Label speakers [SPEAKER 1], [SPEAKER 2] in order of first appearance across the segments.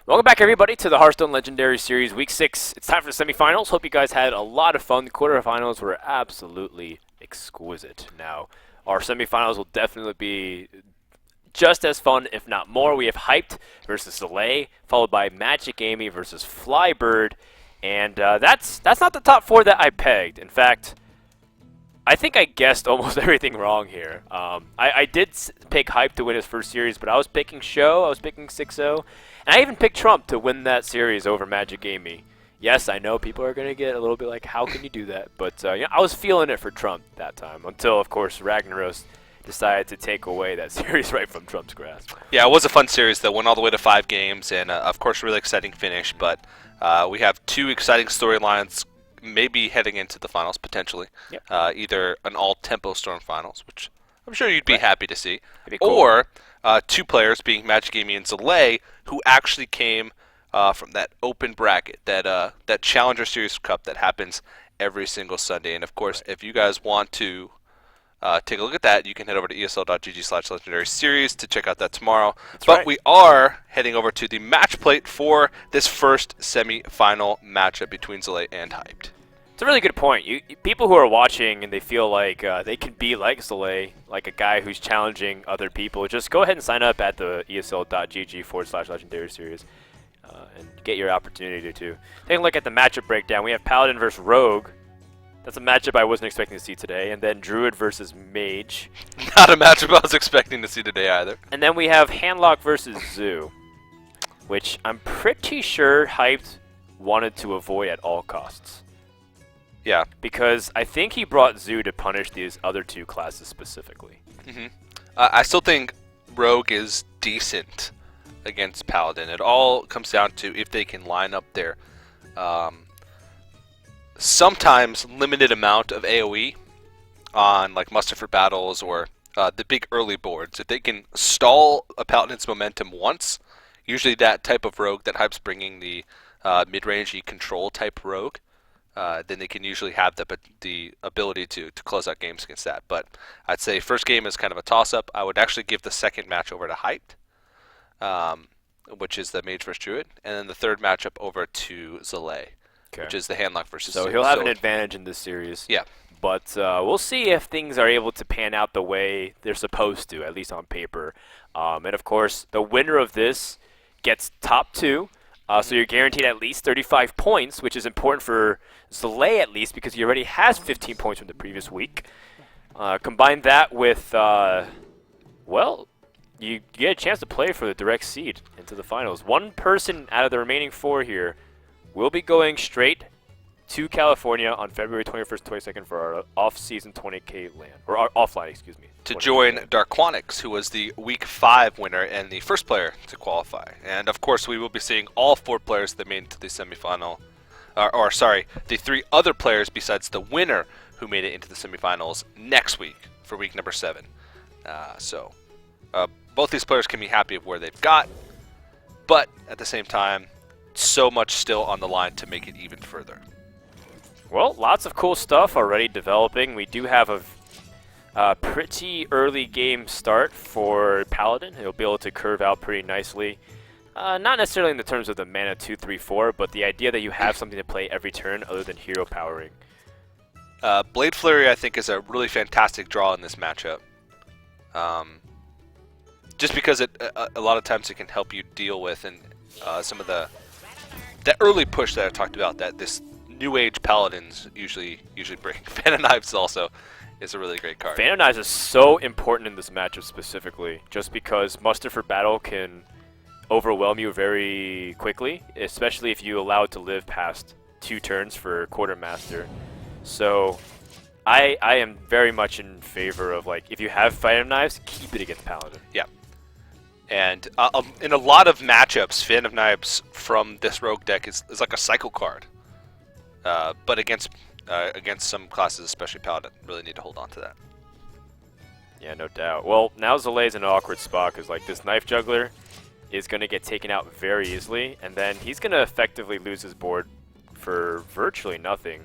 [SPEAKER 1] Welcome back, everybody, to the Hearthstone Legendary Series Week 6. It's time for the semifinals. Hope you guys had a lot of fun. The quarterfinals were absolutely exquisite. Now, our semifinals will definitely be just as fun, if not more. We have Hyped versus Zalae, followed by Magic Amy versus Flybird. And that's not the top four that I pegged. In fact, I think I guessed almost everything wrong here. I did pick Hype to win his first series, but I was picking Show, I was picking 6-0, and I even picked Trump to win that series over Magic Amy. Yes, I know people are going to get a little bit like, how can you do that? But I was feeling it for Trump that time, until, of course, Ragnaros decided to take away that series right from Trump's grasp.
[SPEAKER 2] Yeah, it was a fun series that went all the way to 5 games, and of course, really exciting finish. But we have 2 exciting storylines maybe heading into the finals, potentially.
[SPEAKER 1] Yep.
[SPEAKER 2] Either an all-tempo Storm finals, which I'm sure you'd be happy to see,
[SPEAKER 1] Cool.
[SPEAKER 2] or 2 players, being Magic Amy and Zalae, who actually came from that open bracket, that Challenger Series Cup that happens every single Sunday. And of course, if you guys want to take a look at that, you can head over to esl.gg/legendary series to check out that tomorrow. But we are heading over to the match plate for this first semi-final matchup between Zalae and Hyped.
[SPEAKER 1] It's a really good point. People who are watching and they feel like they can be like Zalae, like a guy who's challenging other people, just go ahead and sign up at the esl.gg/legendary series and get your opportunity to. Take a look at the matchup breakdown. We have Paladin versus Rogue. That's a matchup I wasn't expecting to see today. And then Druid versus Mage.
[SPEAKER 2] Not a matchup I was expecting to see today either.
[SPEAKER 1] And then we have Handlock versus Zoo, which I'm pretty sure Hyped wanted to avoid at all costs.
[SPEAKER 2] Yeah.
[SPEAKER 1] Because I think he brought Zoo to punish these other 2 classes specifically.
[SPEAKER 2] I still think Rogue is decent against Paladin. It all comes down to if they can line up their sometimes limited amount of AoE on like Muster for Battles or the big early boards. If they can stall a Paladin's momentum once, usually that type of Rogue that Hype's bringing, the mid-rangey control type Rogue, then they can usually have the ability to close out games against that. But I'd say first game is kind of a toss-up. I would actually give the second match over to Hyped, which is the Mage versus Druid, and then the third matchup over to Zalae, which is the Handlock versus
[SPEAKER 1] So
[SPEAKER 2] Zoo.
[SPEAKER 1] he'll have an advantage in this series.
[SPEAKER 2] Yeah.
[SPEAKER 1] But we'll see if things are able to pan out the way they're supposed to, at least on paper. And of course, the winner of this gets top 2. So you're guaranteed at least 35 points, which is important for Zalae at least because he already has 15 points from the previous week. Combine that with, well, you get a chance to play for the direct seed into the finals. One person out of the remaining 4 here will be going straight to California on February 21st, 22nd for our off-season 20K LAN, or our offline, excuse me.
[SPEAKER 2] To join Darquanix, who was the Week 5 winner and the first player to qualify. And of course, we will be seeing all 4 players that made it to the semifinal, the 3 other players besides the winner who made it into the semifinals next week for week number 7. So both these players can be happy with where they've got, but at the same time, so much still on the line to make it even further.
[SPEAKER 1] Well, lots of cool stuff already developing. We do have a pretty early game start for Paladin. He'll be able to curve out pretty nicely. Not necessarily in the terms of the mana 2, 3, 4, but the idea that you have something to play every turn other than hero powering.
[SPEAKER 2] Blade Flurry, I think, is a really fantastic draw in this matchup. Just because a lot of times it can help you deal with and some of that early push that I talked about that this New Age Paladins usually bring. Fan of Knives also is a really great card.
[SPEAKER 1] Fan of Knives is so important in this matchup specifically, just because Muster for Battle can overwhelm you very quickly, especially if you allow it to live past 2 turns for Quartermaster. So I am very much in favor of, like, if you have Fan of Knives, keep it against Paladin.
[SPEAKER 2] Yeah. And in a lot of matchups, Fan of Knives from this Rogue deck is like a cycle card. But against some classes, especially Paladin, really need to hold on to that.
[SPEAKER 1] Yeah, no doubt. Well, now Zalae's in an awkward spot because, like, this Knife Juggler is going to get taken out very easily, and then he's going to effectively lose his board for virtually nothing.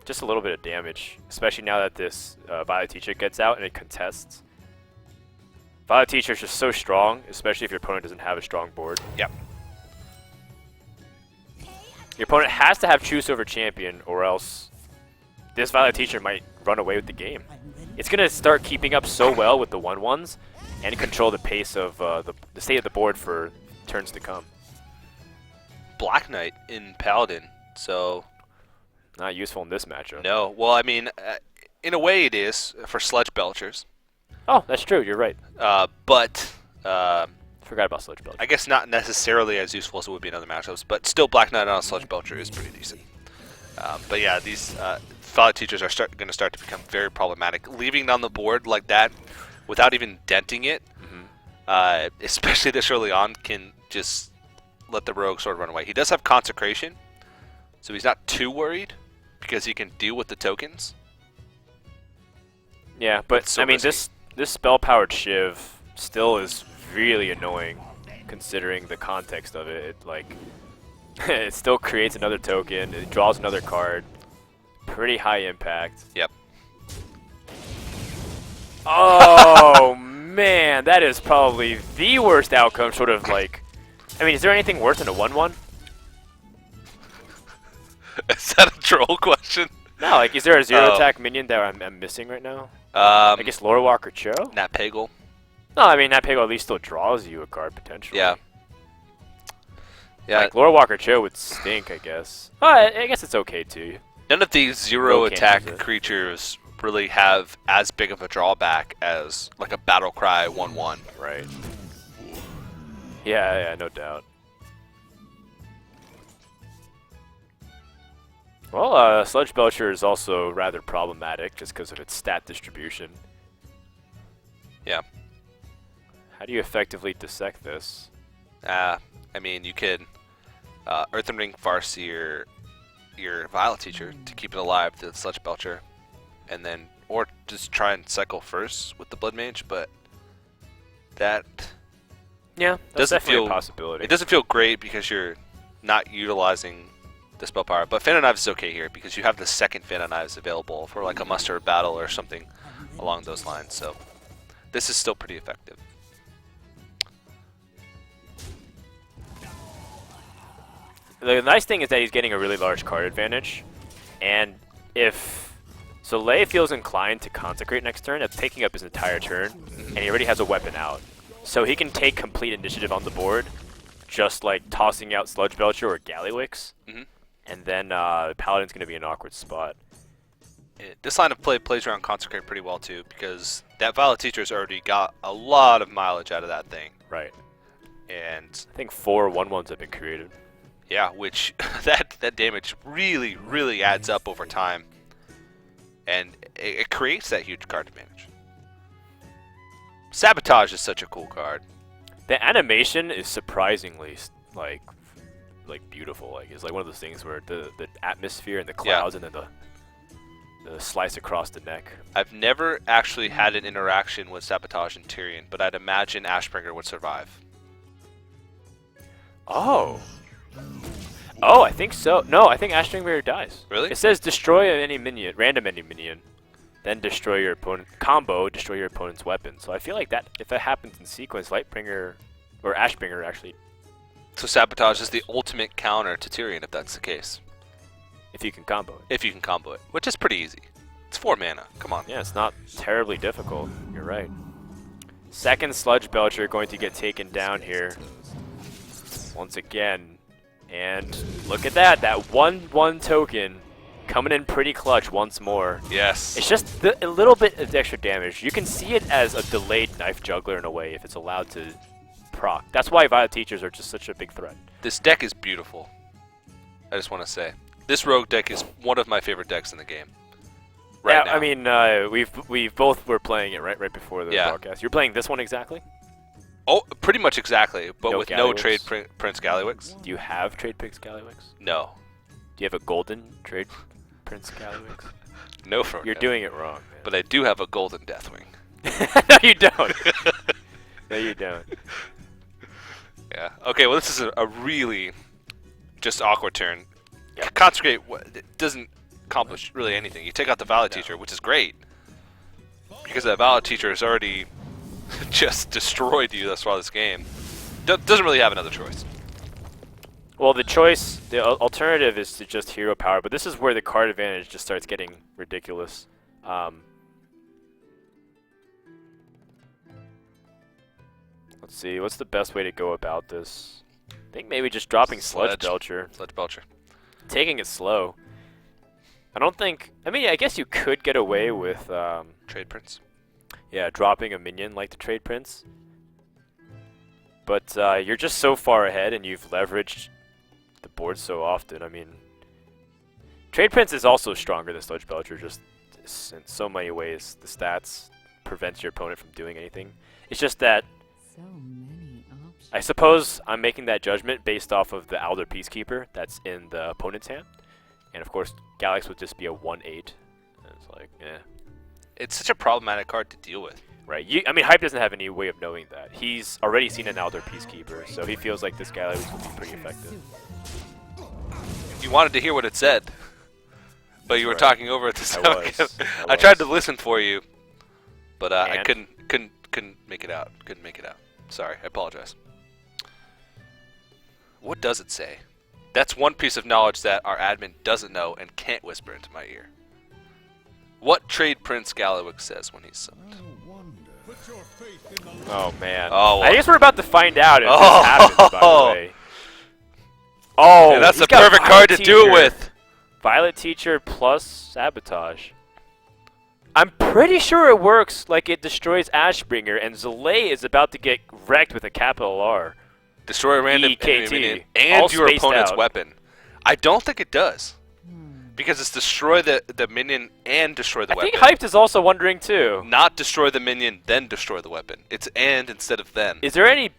[SPEAKER 1] Just a little bit of damage, especially now that this Violet Teacher gets out and it contests. Violet Teacher is just so strong, especially if your opponent doesn't have a strong board.
[SPEAKER 2] Yep.
[SPEAKER 1] Your opponent has to have Choose over Champion, or else this Violet Teacher might run away with the game. It's going to start keeping up so well with the 1/1s and control the pace of the state of the board for turns to come.
[SPEAKER 2] Black Knight in Paladin, so...
[SPEAKER 1] Not useful in this matchup.
[SPEAKER 2] No, well, I mean, in a way it is for Sludge Belchers.
[SPEAKER 1] Oh, that's true. You're right.
[SPEAKER 2] But
[SPEAKER 1] Forgot about Sludge Belcher.
[SPEAKER 2] I guess not necessarily as useful as it would be in other matchups, but still Black Knight on a Sludge Belcher is pretty decent. But yeah, these Violet Teachers are going to start to become very problematic. Leaving it on the board like that without even denting it, especially this early on, can just let the rogue sort of run away. He does have Consecration, so he's not too worried because he can deal with the tokens.
[SPEAKER 1] Yeah, but
[SPEAKER 2] so
[SPEAKER 1] I mean,
[SPEAKER 2] risky.
[SPEAKER 1] this spell-powered Shiv still is really annoying, considering the context of it. It like it still creates another token. It draws another card. Pretty high impact.
[SPEAKER 2] Yep.
[SPEAKER 1] Oh man, that is probably the worst outcome. Sort of like, I mean, is there anything worse than a 1/1?
[SPEAKER 2] Is that a troll question?
[SPEAKER 1] No, like, is there a zero attack minion that I'm missing right now? I guess Lore Walker Cho?
[SPEAKER 2] Nat Pagel.
[SPEAKER 1] No, I mean, that Pego at least still draws you a card potentially.
[SPEAKER 2] Yeah. Yeah.
[SPEAKER 1] Like, Lore Walker Cho would stink, I guess. I guess it's okay too.
[SPEAKER 2] None of these zero
[SPEAKER 1] Rogue can't
[SPEAKER 2] attack
[SPEAKER 1] use it.
[SPEAKER 2] creatures really have as big of a drawback as like a Battle Cry 1/1.
[SPEAKER 1] Right. Yeah, no doubt. Well, Sludge Belcher is also rather problematic just because of its stat distribution.
[SPEAKER 2] Yeah.
[SPEAKER 1] How do you effectively dissect this?
[SPEAKER 2] I mean, you could Earthen Ring Farseer your Violet Teacher to keep it alive to the Sludge Belcher, and then or just try and cycle first with the Blood Mage, but that
[SPEAKER 1] Yeah, that's
[SPEAKER 2] doesn't
[SPEAKER 1] definitely
[SPEAKER 2] feel
[SPEAKER 1] a possibility.
[SPEAKER 2] It doesn't feel great because you're not utilizing the spell power. But Fan of Knives is okay here because you have the second Fan of Knives available for like a muster battle or something along those lines. So this is still pretty effective.
[SPEAKER 1] The nice thing is that he's getting a really large card advantage, and if Zalae feels inclined to consecrate next turn, that's taking up his entire turn, and he already has a weapon out. So he can take complete initiative on the board, just like tossing out Sludge Belcher or Gallywix, and then Paladin's going to be in an awkward spot.
[SPEAKER 2] This line of play plays around Consecrate pretty well too, because that Violet Teacher's already got a lot of mileage out of that thing.
[SPEAKER 1] Right.
[SPEAKER 2] And
[SPEAKER 1] I think 4 1/1s have been created.
[SPEAKER 2] yeah, which that damage really adds up over time, and it creates that huge card advantage. Sabotage is such a cool card.
[SPEAKER 1] The animation is surprisingly like beautiful. Like, it's like one of those things where the atmosphere and the clouds and then the slice across the neck.
[SPEAKER 2] I've never actually had an interaction with Sabotage and Tyrion, but I'd imagine Ashbringer would survive.
[SPEAKER 1] Oh, I think so. No, I think Ashbringer dies.
[SPEAKER 2] Really?
[SPEAKER 1] It says destroy any minion, random any minion, then destroy your opponent destroy your opponent's weapon. So I feel like that if that happens in sequence, Lightbringer or Ashbringer actually,
[SPEAKER 2] So Sabotage is the ultimate counter to Tyrion if that's the case.
[SPEAKER 1] if you can combo it.
[SPEAKER 2] If you can combo it, which is pretty easy. It's 4 mana. Come on.
[SPEAKER 1] Yeah, it's not terribly difficult. You're right. Second Sludge Belcher going to get taken down here once again. And look at that 1/1 token coming in pretty clutch once more.
[SPEAKER 2] Yes.
[SPEAKER 1] It's just a little bit of extra damage. You can see it as a delayed Knife Juggler in a way if it's allowed to proc. That's why Violet Teachers are just such a big threat.
[SPEAKER 2] This deck is beautiful. I just want to say. This rogue deck is one of my favorite decks in the game. Right now.
[SPEAKER 1] I mean, we both were playing it right before the broadcast. You're playing this one exactly?
[SPEAKER 2] Oh, pretty much exactly, but
[SPEAKER 1] No
[SPEAKER 2] with no
[SPEAKER 1] Gallywix?
[SPEAKER 2] trade Prince Gallywix.
[SPEAKER 1] Do you have Trade Prince Gallywix?
[SPEAKER 2] No.
[SPEAKER 1] Do you have a golden Trade Prince Gallywix?
[SPEAKER 2] No for
[SPEAKER 1] You're doing it wrong, man.
[SPEAKER 2] But I do have a golden Deathwing.
[SPEAKER 1] No, you don't. No, you don't.
[SPEAKER 2] Yeah. Okay, well, this is a really just awkward turn.
[SPEAKER 1] Yeah.
[SPEAKER 2] Consecrate it doesn't accomplish really anything. You take out the Violet Teacher, which is great. Because that Violet Teacher is already just destroyed you thus far this game. Doesn't really have another choice.
[SPEAKER 1] Well, the alternative is to just hero power, but this is where the card advantage just starts getting ridiculous. Let's see, what's the best way to go about this? I think maybe just dropping Sludge Belcher.
[SPEAKER 2] Sludge Belcher.
[SPEAKER 1] Taking it slow. I don't think... I mean, I guess you could get away with...
[SPEAKER 2] Trade Prince.
[SPEAKER 1] Yeah, dropping a minion like the Trade Prince. But you're just so far ahead and you've leveraged the board so often. I mean... Trade Prince is also stronger than Sludge Belcher, just in so many ways. The stats prevents your opponent from doing anything. It's just that...
[SPEAKER 3] So many options.
[SPEAKER 1] I suppose I'm making that judgment based off of the Alder Peacekeeper that's in the opponent's hand. And of course, Galax would just be a 1/8. It's like, eh.
[SPEAKER 2] It's such a problematic card to deal with.
[SPEAKER 1] Right. I mean, Hype doesn't have any way of knowing that. He's already seen an Alder Peacekeeper, so he feels like this Galax will be pretty effective.
[SPEAKER 2] You wanted to hear what it said, but you were talking over it. I tried to listen for you, but I couldn't make it out. Couldn't make it out. Sorry, I apologize. What does it say? That's one piece of knowledge that our admin doesn't know and can't whisper into my ear. What Trade Prince Galawick says when he's summoned.
[SPEAKER 1] Oh man.
[SPEAKER 2] Oh, well.
[SPEAKER 1] I guess we're about to find out if this happens, by the way. Oh,
[SPEAKER 2] yeah, that's the
[SPEAKER 1] he's got
[SPEAKER 2] perfect
[SPEAKER 1] Violet
[SPEAKER 2] card to do it
[SPEAKER 1] Teacher.
[SPEAKER 2] with.
[SPEAKER 1] Violet Teacher plus Sabotage. I'm pretty sure it works like it destroys Ashbringer, and Zalae is about to get wrecked with a capital R.
[SPEAKER 2] Destroy a random
[SPEAKER 1] EKT.
[SPEAKER 2] minion
[SPEAKER 1] All
[SPEAKER 2] and your
[SPEAKER 1] spaced
[SPEAKER 2] opponent's
[SPEAKER 1] out.
[SPEAKER 2] weapon. I don't think it does. Because it's destroy the minion and destroy the
[SPEAKER 1] I
[SPEAKER 2] weapon.
[SPEAKER 1] think Hyped is also wondering too.
[SPEAKER 2] Not destroy the minion, then destroy the weapon. It's and instead of then.
[SPEAKER 1] Is there any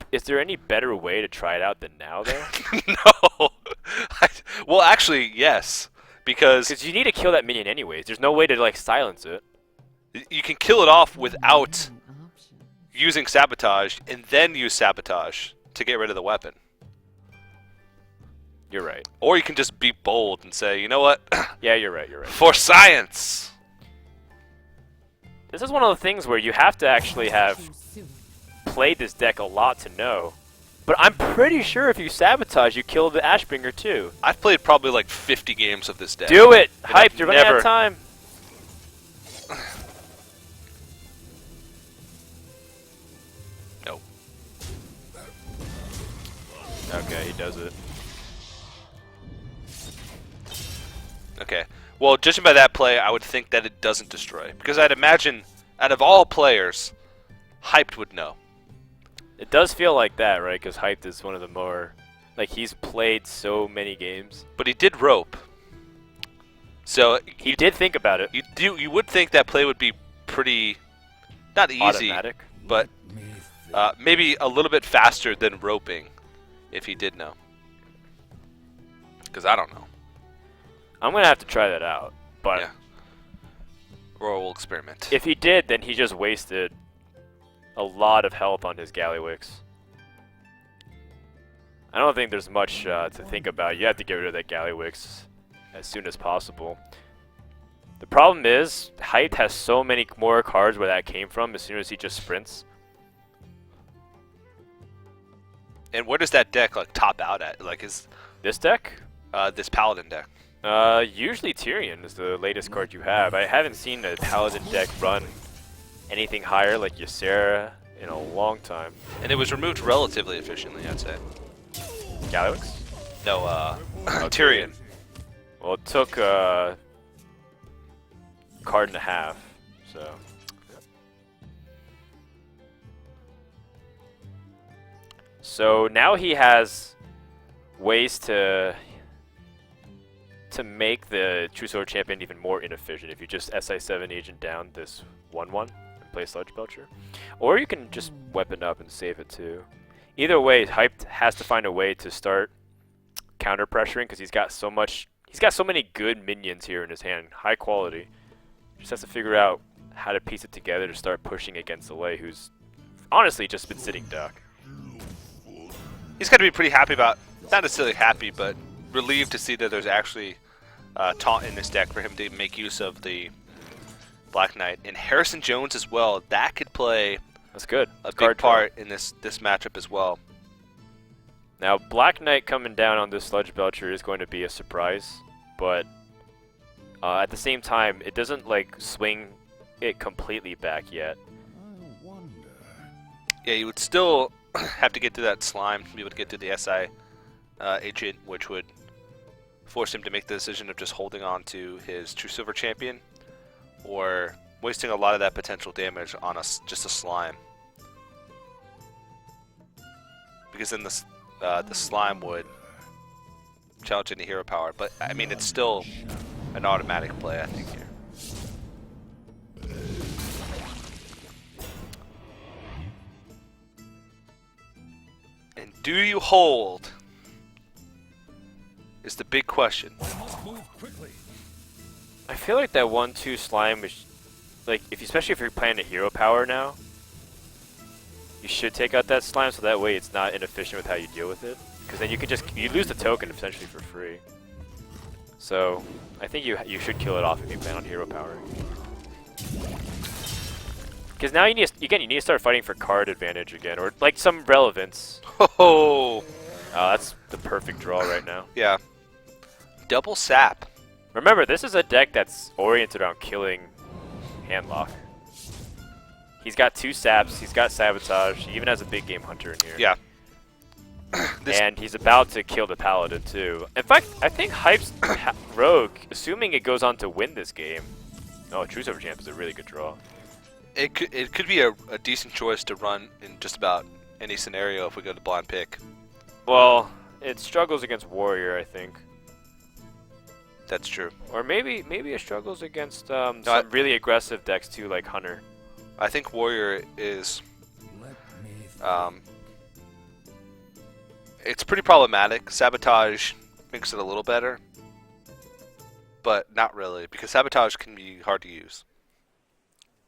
[SPEAKER 1] better way to try it out than now though?
[SPEAKER 2] No. Well, actually, yes. Because
[SPEAKER 1] Because you need to kill that minion anyways. There's no way to like silence it.
[SPEAKER 2] you can kill it off without
[SPEAKER 3] Many options.
[SPEAKER 2] using Sabotage, and then use Sabotage to get rid of the weapon.
[SPEAKER 1] You're right.
[SPEAKER 2] Or you can just be bold and say, you know what?
[SPEAKER 1] Yeah, you're right. You're right.
[SPEAKER 2] For science!
[SPEAKER 1] This is one of the things where you have to actually have
[SPEAKER 3] Too soon.
[SPEAKER 1] played this deck a lot to know. But I'm pretty sure if you Sabotage, you kill the Ashbringer too.
[SPEAKER 2] I've played probably like 50 games of this deck.
[SPEAKER 1] Do it!
[SPEAKER 2] And
[SPEAKER 1] Hyped,
[SPEAKER 2] I've
[SPEAKER 1] you're running out
[SPEAKER 2] never-
[SPEAKER 1] of time.
[SPEAKER 2] Nope.
[SPEAKER 1] Okay, he does it.
[SPEAKER 2] Okay. Well, judging by that play, I would think that it doesn't destroy. Because I'd imagine, out of all players, Hyped would know.
[SPEAKER 1] It does feel like that, right? Because Hyped is one of the more... Like, he's played so many games.
[SPEAKER 2] But he did rope. So
[SPEAKER 1] He did think about it.
[SPEAKER 2] you would think that play would be pretty, not easy,
[SPEAKER 1] Automatic.
[SPEAKER 2] but maybe a little bit faster than roping, if he did know. Because I don't know.
[SPEAKER 1] I'm going to have to try that out. But
[SPEAKER 2] Yeah. Or we'll experiment.
[SPEAKER 1] if he did, then he just wasted a lot of health on his Gallywix. I don't think there's much to think about. You have to get rid of that Gallywix as soon as possible. The problem is, Hyped has so many more cards where that came from as soon as he just sprints.
[SPEAKER 2] And where does that deck like top out at? Like is
[SPEAKER 1] This deck?
[SPEAKER 2] this Paladin deck?
[SPEAKER 1] Usually Tyrion is the latest card you have. I haven't seen a Paladin deck run anything higher like Ysera in a long time.
[SPEAKER 2] And it was removed relatively efficiently, I'd say.
[SPEAKER 1] Gallywix?
[SPEAKER 2] No, Tyrion.
[SPEAKER 1] Well, it took a card and a half, so. So now he has ways to make the True Sword Champion even more inefficient. If you just SI7 agent down this 1/1 and play Sludge Belcher, or you can just weapon up and save it too. Either way, Hyped has to find a way to start counter pressuring because he's got so many good minions here in his hand, high quality. Just has to figure out how to piece it together to start pushing against Zalae, who's honestly just been sitting duck.
[SPEAKER 2] He's got to be pretty happy about, not necessarily happy, but relieved to see that there's actually taunt in this deck for him to make use of the Black Knight. And Harrison Jones as well, that could play
[SPEAKER 1] That's good.
[SPEAKER 2] a
[SPEAKER 1] Card
[SPEAKER 2] big
[SPEAKER 1] draw.
[SPEAKER 2] part in this matchup as well.
[SPEAKER 1] Now, Black Knight coming down on this Sludge Belcher is going to be a surprise, but at the same time, it doesn't like swing it completely back yet.
[SPEAKER 3] I wonder.
[SPEAKER 2] Yeah, you would still have to get to that slime to be able to get to the SI agent, which would force him to make the decision of just holding on to his True Silver Champion, or wasting a lot of that potential damage on just a slime. Because then the slime would challenge into hero power, but I mean it's still an automatic play, I think here. And do you hold? Is the big question.
[SPEAKER 1] I feel like that 1/2 slime is like especially if you're playing a hero power now, you should take out that slime so that way it's not inefficient with how you deal with it. Because then you lose the token essentially for free. So I think you should kill it off if you plan on hero power. Because now you need to start fighting for card advantage again, or like some relevance.
[SPEAKER 2] Oh,
[SPEAKER 1] That's the perfect draw right now.
[SPEAKER 2] yeah. Double sap.
[SPEAKER 1] Remember, this is a deck that's oriented around killing Handlock. He's got 2 saps, he's got Sabotage, he even has a big game hunter in here.
[SPEAKER 2] Yeah.
[SPEAKER 1] And he's about to kill the Paladin too. In fact, I think Hype's Rogue, assuming it goes on to win this game. Oh, True Silver Champ is a really good draw.
[SPEAKER 2] It could be a decent choice to run in just about any scenario if we go to blind pick.
[SPEAKER 1] Well, it struggles against Warrior, I think.
[SPEAKER 2] That's true.
[SPEAKER 1] Or maybe it struggles against some really aggressive decks too, like Hunter.
[SPEAKER 2] I think Warrior is it's pretty problematic. Sabotage makes it a little better, but not really, because Sabotage can be hard to use.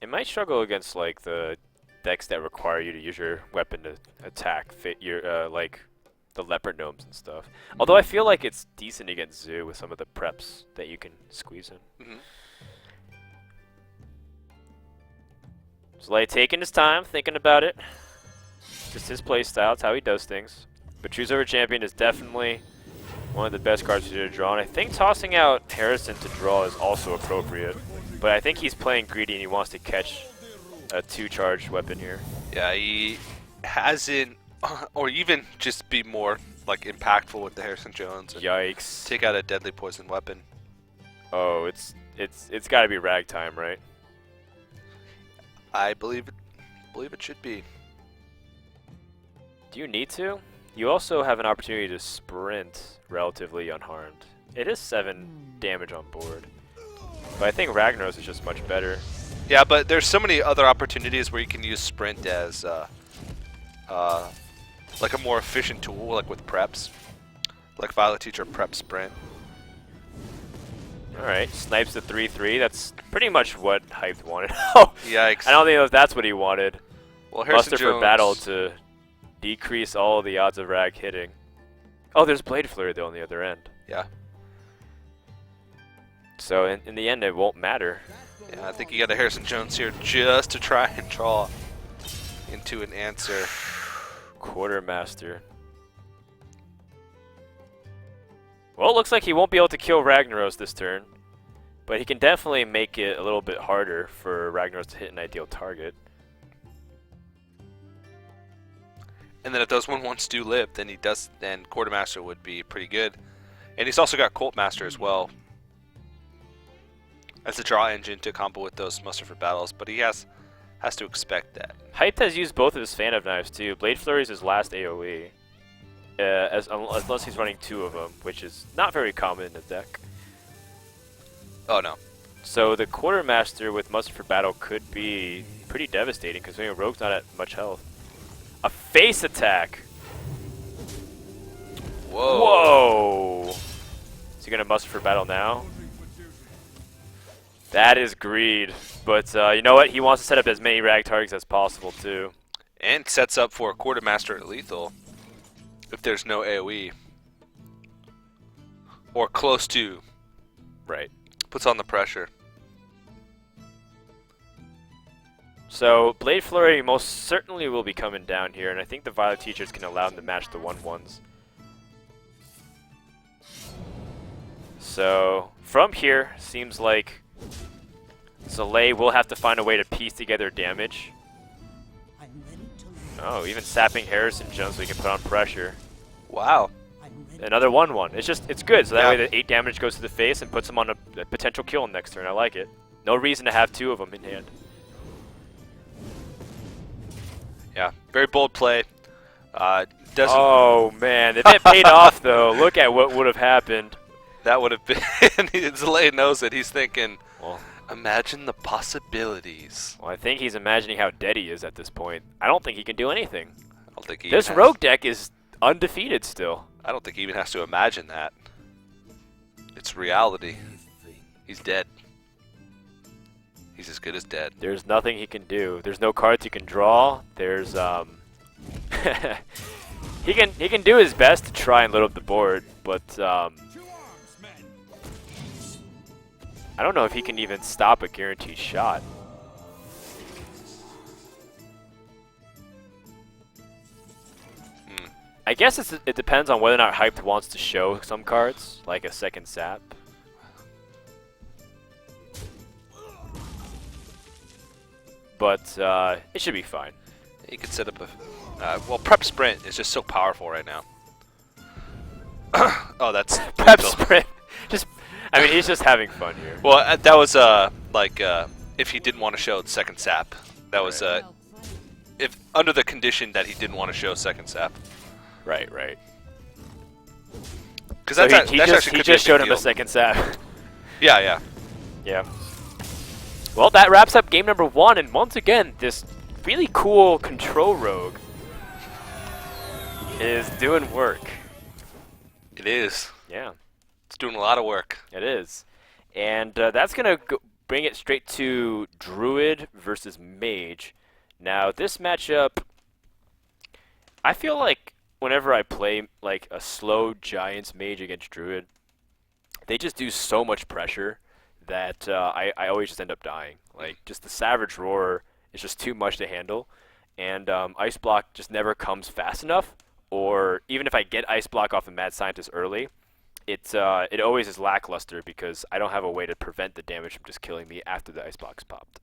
[SPEAKER 1] It might struggle against like the decks that require you to use your weapon to attack your like the leopard gnomes and stuff. Although I feel like it's decent against Zoo with some of the preps that you can squeeze in.
[SPEAKER 2] Mm-hmm.
[SPEAKER 1] Zalae taking his time, thinking about it. Just his playstyle, it's how he does things. But True Silver Champion is definitely one of the best cards to draw, and I think tossing out Harrison to draw is also appropriate. But I think he's playing greedy and he wants to catch a 2-charge weapon here.
[SPEAKER 2] Yeah, he hasn't, or even just be more like impactful with the Harrison Jones. And
[SPEAKER 1] Yikes.
[SPEAKER 2] take out a deadly poison weapon.
[SPEAKER 1] Oh, it's got to be ragtime, right?
[SPEAKER 2] I believe it should be.
[SPEAKER 1] Do you need to? You also have an opportunity to sprint relatively unharmed. It is 7 damage on board. But I think Ragnaros is just much better.
[SPEAKER 2] Yeah, but there's so many other opportunities where you can use sprint as like a more efficient tool, like with preps, like Violet Teacher prep sprint.
[SPEAKER 1] Alright, snipes the 3-3. That's pretty much what Hyped wanted. Oh,
[SPEAKER 2] Yikes!
[SPEAKER 1] I don't think that's what he wanted.
[SPEAKER 2] Well, Harrison
[SPEAKER 1] Muster
[SPEAKER 2] Jones,
[SPEAKER 1] for battle to decrease all the odds of Rag hitting. Oh, there's Blade Flurry though on the other end.
[SPEAKER 2] Yeah,
[SPEAKER 1] So in the end, it won't matter.
[SPEAKER 2] yeah. I think you got a Harrison Jones here just to try and draw into an answer.
[SPEAKER 1] Quartermaster. Well, it looks like he won't be able to kill Ragnaros this turn. But he can definitely make it a little bit harder for Ragnaros to hit an ideal target.
[SPEAKER 2] And then if those 1/1s do live, then Quartermaster would be pretty good. And he's also got Cult Master as well as a draw engine to combo with those Muster for Battles, but he has to expect that.
[SPEAKER 1] Hyped has used both of his Fan of Knives too. Blade Flurry is his last AoE. Unless he's running 2 of them, which is not very common in the deck.
[SPEAKER 2] Oh no.
[SPEAKER 1] So the Quartermaster with Muster for Battle could be pretty devastating because Rogue's not at much health. A face attack!
[SPEAKER 2] Whoa.
[SPEAKER 1] Whoa! Is he gonna Muster for Battle now? That is greed. But you know what? He wants to set up as many rag targets as possible too.
[SPEAKER 2] And sets up for a Quartermaster at lethal if there's no AoE. Or close to.
[SPEAKER 1] Right.
[SPEAKER 2] Puts on the pressure.
[SPEAKER 1] So Blade Flurry most certainly will be coming down here, and I think the Violet Teachers can allow him to match the 1/1s. So from here, seems like Zalae will have to find a way to piece together damage. Oh, even sapping Harrison Jones so he can put on pressure.
[SPEAKER 2] Wow.
[SPEAKER 1] Another 1/1. It's good, so that
[SPEAKER 2] Yeah.
[SPEAKER 1] way the 8 damage goes to the face and puts him on a potential kill next turn. I like it. No reason to have 2 of them in hand.
[SPEAKER 2] Yeah. Very bold play. Doesn't.
[SPEAKER 1] Oh man, if it paid off though, look at what would have happened.
[SPEAKER 2] That would have been. Zalae knows it. He's thinking,
[SPEAKER 1] Well,
[SPEAKER 2] imagine the possibilities.
[SPEAKER 1] I think he's imagining how dead he is at this point. I don't think he can do anything.
[SPEAKER 2] I don't think he
[SPEAKER 1] This
[SPEAKER 2] has-
[SPEAKER 1] rogue deck is undefeated still.
[SPEAKER 2] I don't think he even has to imagine that. It's reality. He's dead. He's as good as dead.
[SPEAKER 1] There's nothing he can do. There's no cards he can draw. There's he can do his best to try and load up the board, but I don't know if he can even stop a guaranteed shot. I guess it depends on whether or not Hyped wants to show some cards, like a second sap. But it should be fine.
[SPEAKER 2] He could set up a. Well, Prep Sprint is just so powerful right now. Oh, that's
[SPEAKER 1] Prep
[SPEAKER 2] brutal.
[SPEAKER 1] sprint. I mean, he's just having fun here.
[SPEAKER 2] Well, that was like if he didn't want to show the second sap. That was if under the condition that he didn't want to show second sap.
[SPEAKER 1] Right, right.
[SPEAKER 2] Because
[SPEAKER 1] So
[SPEAKER 2] that's
[SPEAKER 1] he
[SPEAKER 2] actually
[SPEAKER 1] just
[SPEAKER 2] could be a
[SPEAKER 1] showed
[SPEAKER 2] big
[SPEAKER 1] him
[SPEAKER 2] deal.
[SPEAKER 1] a second sap.
[SPEAKER 2] Yeah, yeah.
[SPEAKER 1] Yeah. Well, that wraps up game number 1, and once again, this really cool control rogue is doing work.
[SPEAKER 2] It is.
[SPEAKER 1] Yeah,
[SPEAKER 2] It's doing a lot of work.
[SPEAKER 1] it is. And that's going to bring it straight to Druid versus Mage. Now, this matchup, I feel like whenever I play like a slow Giants Mage against Druid, they just do so much pressure that I always just end up dying. Like, just the Savage Roar is just too much to handle, and Ice Block just never comes fast enough, or even if I get Ice Block off the Mad Scientist early, it always is lackluster because I don't have a way to prevent the damage from just killing me after the Ice Block's popped.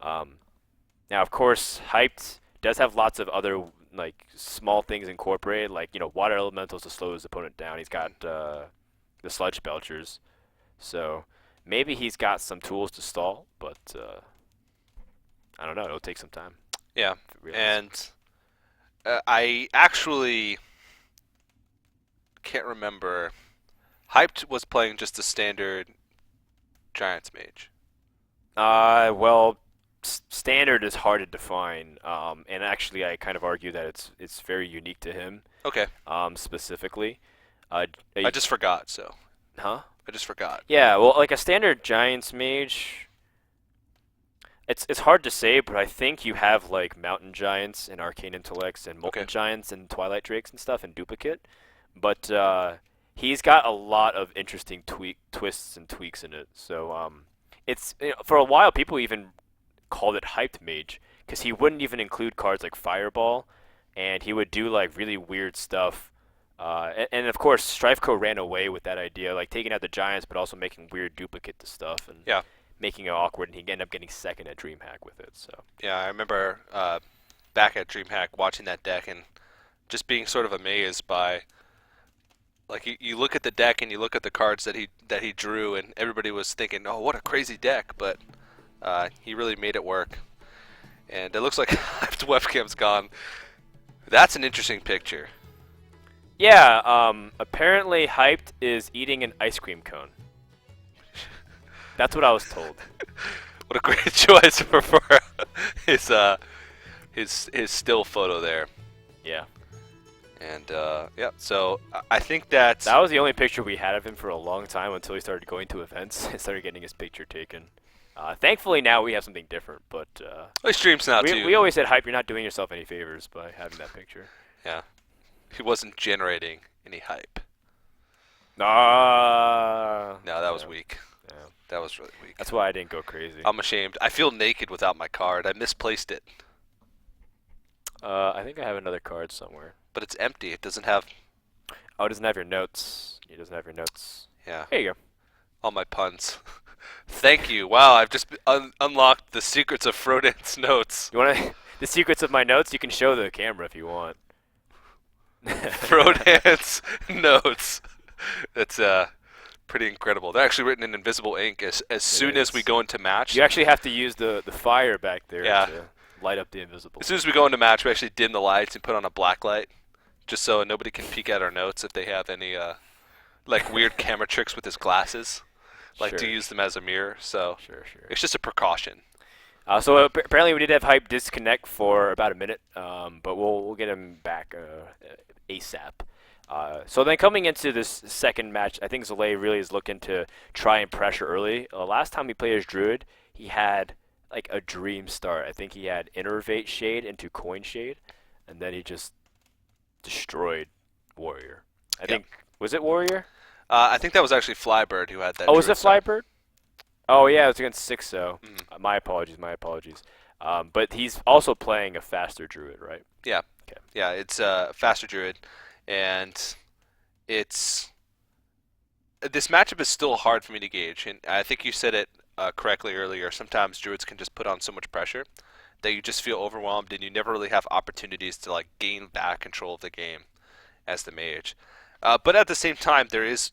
[SPEAKER 1] Now, of course, Hyped does have lots of other like small things incorporated, like, you know, Water Elementals to slow his opponent down. He's got the Sludge Belchers, so maybe he's got some tools to stall, but I don't know. It'll take some time.
[SPEAKER 2] Yeah.
[SPEAKER 1] to realize.
[SPEAKER 2] And I actually can't remember. Hyped was playing just a standard Giants Mage.
[SPEAKER 1] Well, standard is hard to define, and actually, I kind of argue that it's very unique to him,
[SPEAKER 2] Okay.
[SPEAKER 1] specifically.
[SPEAKER 2] I just forgot, so.
[SPEAKER 1] Huh?
[SPEAKER 2] I just forgot.
[SPEAKER 1] Yeah, well, like a standard Giants Mage, it's hard to say, but I think you have like Mountain Giants and Arcane Intellects and Molten
[SPEAKER 2] Okay.
[SPEAKER 1] Giants and Twilight Drakes and stuff and Duplicate, but he's got a lot of interesting twists and tweaks in it. So it's, you know, for a while people even called it Hyped Mage because he wouldn't even include cards like Fireball, and he would do like really weird stuff. And of course, Strifeco ran away with that idea, like taking out the Giants, but also making weird duplicate to stuff and
[SPEAKER 2] Yeah.
[SPEAKER 1] making it awkward. And he ended up getting second at DreamHack with it. So
[SPEAKER 2] Yeah, I remember back at DreamHack watching that deck and just being sort of amazed by, like, you look at the deck and you look at the cards that he drew, and everybody was thinking, oh, what a crazy deck, but he really made it work. And it looks like the webcam's gone. That's an interesting picture.
[SPEAKER 1] yeah, apparently Hyped is eating an ice cream cone. That's what I was told.
[SPEAKER 2] What a great choice for his still photo there.
[SPEAKER 1] Yeah,
[SPEAKER 2] And yeah, so I think that
[SPEAKER 1] that was the only picture we had of him for a long time until he started going to events and started getting his picture taken. Thankfully now we have something different, but
[SPEAKER 2] he streams now too.
[SPEAKER 1] we always said, Hype, you're not doing yourself any favors by having that picture.
[SPEAKER 2] Yeah, he wasn't generating any hype.
[SPEAKER 1] Ah,
[SPEAKER 2] No, that was
[SPEAKER 1] yeah.
[SPEAKER 2] weak.
[SPEAKER 1] Yeah.
[SPEAKER 2] That was really weak.
[SPEAKER 1] That's why I didn't go crazy.
[SPEAKER 2] I'm ashamed. I feel naked without my card. I misplaced it.
[SPEAKER 1] I think I have another card somewhere.
[SPEAKER 2] But it's empty. It doesn't have...
[SPEAKER 1] Oh, it doesn't have your notes. It doesn't have your notes.
[SPEAKER 2] Yeah.
[SPEAKER 1] Here you go.
[SPEAKER 2] All my puns. Thank you. Wow, I've just unlocked the secrets of Frodan's notes.
[SPEAKER 1] You want to the secrets of my notes? You can show the camera if you want.
[SPEAKER 2] Frodan's notes. That's pretty incredible. They're actually written in invisible ink. As soon as we go into match,
[SPEAKER 1] You actually have to use the fire back there
[SPEAKER 2] Yeah.
[SPEAKER 1] to light up the invisible.
[SPEAKER 2] as soon as we go into match, we actually dim the lights and put on a black light, just so nobody can peek at our notes if they have any like weird camera tricks with his glasses, like to
[SPEAKER 1] Sure.
[SPEAKER 2] use them as a mirror. So
[SPEAKER 1] Sure, sure.
[SPEAKER 2] it's just a precaution.
[SPEAKER 1] So apparently we did have Hype disconnect for about a minute, but we'll get him back ASAP. So then coming into this second match, I think Zalae really is looking to try and pressure early. Last time he played as Druid, he had like a dream start. I think he had Innervate Shade into Coin Shade, and then he just destroyed Warrior. I think, was it Warrior?
[SPEAKER 2] I think that was actually Flybird who had that.
[SPEAKER 1] Oh, was it
[SPEAKER 2] Druid start.
[SPEAKER 1] Flybird? Oh yeah, it was against Sixo.
[SPEAKER 2] Mhm.
[SPEAKER 1] My apologies, my apologies. But he's also playing a faster Druid, right?
[SPEAKER 2] Yeah.
[SPEAKER 1] Okay.
[SPEAKER 2] Yeah, it's faster Druid, and it's this matchup is still hard for me to gauge. And I think you said it correctly earlier. Sometimes Druids can just put on so much pressure that you just feel overwhelmed, and you never really have opportunities to like gain back control of the game as the mage. But at the same time, there is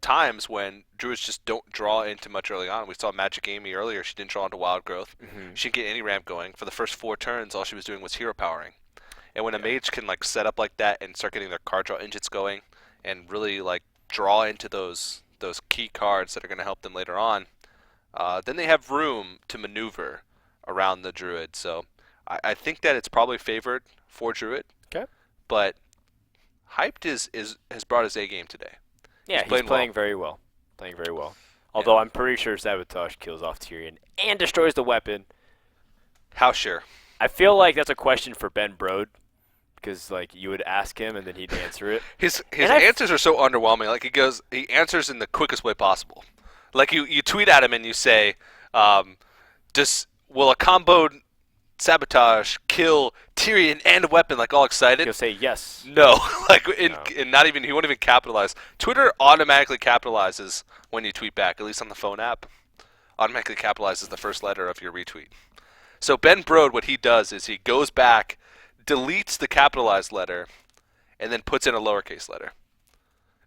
[SPEAKER 2] times when Druids just don't draw into much early on. We saw Magic Amy earlier. She didn't draw into Wild Growth. She didn't get any ramp going. For the first 4 turns, all she was doing was hero powering. And when a mage can like set up like that and start getting their card draw engines going and really like draw into those key cards that are going to help them later on, then they have room to maneuver around the Druid. So I think that it's probably favored for Druid.
[SPEAKER 1] Okay.
[SPEAKER 2] But Hyped has brought his A game today.
[SPEAKER 1] Yeah,
[SPEAKER 2] He's
[SPEAKER 1] he's
[SPEAKER 2] playing
[SPEAKER 1] playing very well. Playing very well. Although I'm pretty sure Sabotage kills off Tyrion and destroys the weapon.
[SPEAKER 2] How sure?
[SPEAKER 1] I feel like that's a question for Ben Brode, because like you would ask him and then he'd answer it.
[SPEAKER 2] His
[SPEAKER 1] And I-
[SPEAKER 2] answers are so underwhelming. Like he answers in the quickest way possible. Like you tweet at him and you say, will a combo Sabotage kill Tyrion and a weapon? Like all excited.
[SPEAKER 1] He'll say yes.
[SPEAKER 2] No, like
[SPEAKER 1] No.
[SPEAKER 2] and not even he won't even capitalize. Twitter automatically capitalizes when you tweet back, at least on the phone app. Automatically capitalizes the first letter of your retweet. So Ben Brode, what he does is he goes back, deletes the capitalized letter, and then puts in a lowercase letter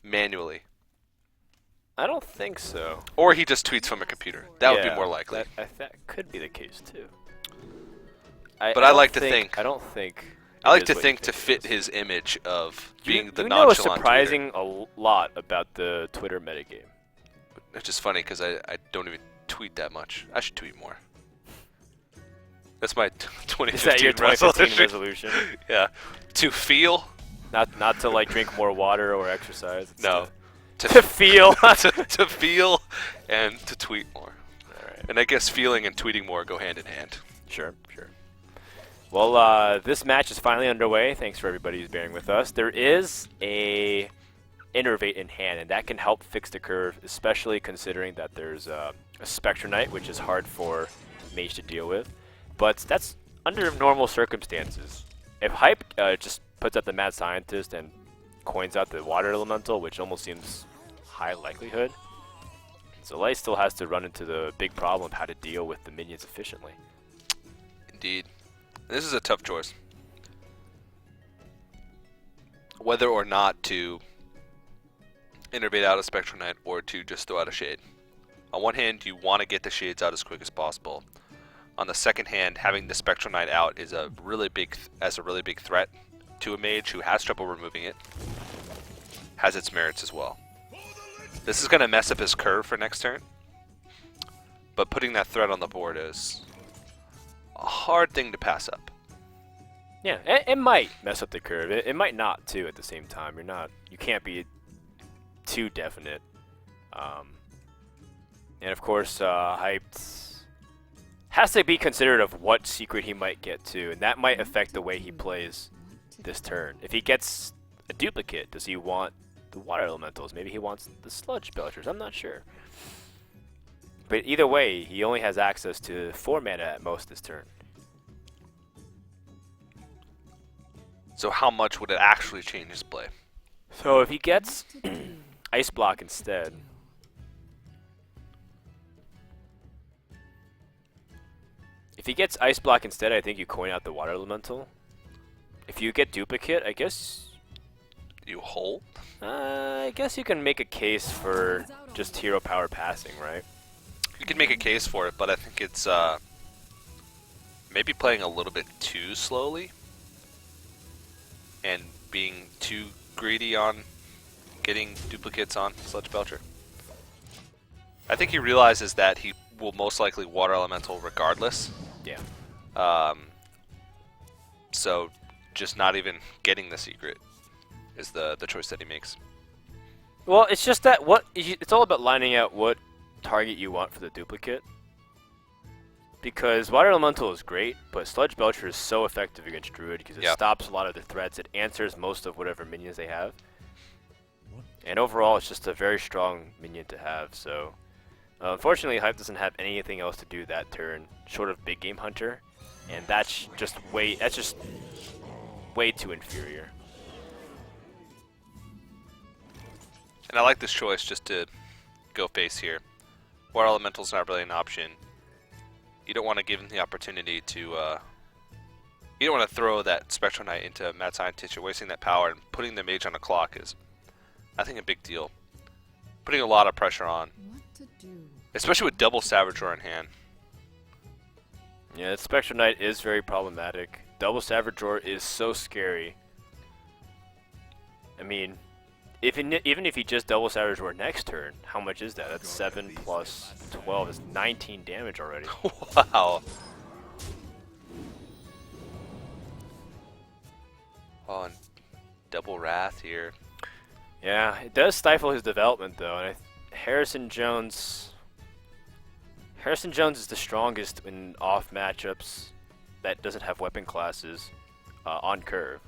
[SPEAKER 2] manually.
[SPEAKER 1] I don't think so.
[SPEAKER 2] Or he just tweets from a computer. That would be more likely.
[SPEAKER 1] That could be the case too.
[SPEAKER 2] But I
[SPEAKER 1] don't
[SPEAKER 2] like to think-
[SPEAKER 1] I don't think.
[SPEAKER 2] I like
[SPEAKER 1] it
[SPEAKER 2] to
[SPEAKER 1] is what
[SPEAKER 2] think
[SPEAKER 1] you
[SPEAKER 2] to
[SPEAKER 1] it
[SPEAKER 2] fit
[SPEAKER 1] is.
[SPEAKER 2] his image of being the
[SPEAKER 1] you know a
[SPEAKER 2] nonchalant
[SPEAKER 1] surprising lot about the Twitter metagame.
[SPEAKER 2] tweeter. It's just funny because I don't even tweet that much. I should tweet more. That's my 2015
[SPEAKER 1] Is that your 2015
[SPEAKER 2] resolution.
[SPEAKER 1] resolution?
[SPEAKER 2] Yeah. To feel?
[SPEAKER 1] Not to like drink more water or exercise. It's
[SPEAKER 2] No.
[SPEAKER 1] To feel.
[SPEAKER 2] to feel and to tweet more.
[SPEAKER 1] All right.
[SPEAKER 2] And I guess feeling and tweeting more go hand in hand.
[SPEAKER 1] Sure, sure. Well, this match is finally underway. Thanks for everybody who's bearing with us. There is a Innervate in hand, and that can help fix the curve, especially considering that there's a Spectre Knight, which is hard for Mage to deal with. But that's under normal circumstances. If Hype just puts out the Mad Scientist and coins out the Water Elemental, which almost seems high likelihood, Zalae still has to run into the big problem of how to deal with the minions efficiently.
[SPEAKER 2] Indeed. This is a tough choice. Whether or not to innervate out a Spectral Knight or to just throw out a Shade. On one hand, you want to get the Shades out as quick as possible. On the second hand, having the Spectral Knight out is a really big threat to a mage who has trouble removing it. Has its merits as well. This is going to mess up his curve for next turn. But putting that threat on the board is a hard thing to pass up.
[SPEAKER 1] Yeah, it might mess up the curve. It might not too. At the same time, you can't be too definite. And of course, Hyped has to be considerate of what secret he might get to, and that might affect the way he plays this turn. If he gets a duplicate, does he want the Water Elementals? Maybe he wants the Sludge Belchers. I'm not sure. But either way, he only has access to 4 mana at most this turn.
[SPEAKER 2] So how much would it actually change his play?
[SPEAKER 1] So if he gets
[SPEAKER 3] What to do?
[SPEAKER 1] Ice Block instead, I think you coin out the Water Elemental. If you get Duplicate, I guess
[SPEAKER 2] You hold?
[SPEAKER 1] I guess you can make a case for just hero power passing, right?
[SPEAKER 2] You can make a case for it, but I think it's maybe playing a little bit too slowly and being too greedy on getting duplicates on Sludge Belcher. I think he realizes that he will most likely Water Elemental regardless.
[SPEAKER 1] Yeah.
[SPEAKER 2] So just not even getting the secret is the choice that he makes.
[SPEAKER 1] Well, it's just that it's all about lining out what target you want for the duplicate. Because Water Elemental is great, but Sludge Belcher is so effective against Druid because it stops a lot of the threats. It answers most of whatever minions they have. And overall, it's just a very strong minion to have. So, unfortunately, Hive doesn't have anything else to do that turn, short of Big Game Hunter, and that's just way too inferior.
[SPEAKER 2] And I like this choice just to go face here. Water Elemental's not really an option. You don't want to give him the opportunity to... you don't want to throw that Spectral Knight into Mad Scientist. You're wasting that power, and putting the Mage on the clock is, I think, a big deal. Putting a lot of pressure on.
[SPEAKER 3] What to do?
[SPEAKER 2] Especially with double Savage Roar in hand.
[SPEAKER 1] Yeah, that Spectral Knight is very problematic. Double Savage Roar is so scary. I mean, even if he just double Savage Roar next turn, how much is that? That's 7 plus 12. It's 19 damage already.
[SPEAKER 2] Wow. Oh, and double Wrath here.
[SPEAKER 1] Yeah, it does stifle his development though. And Harrison Jones is the strongest in off matchups that doesn't have weapon classes on curve.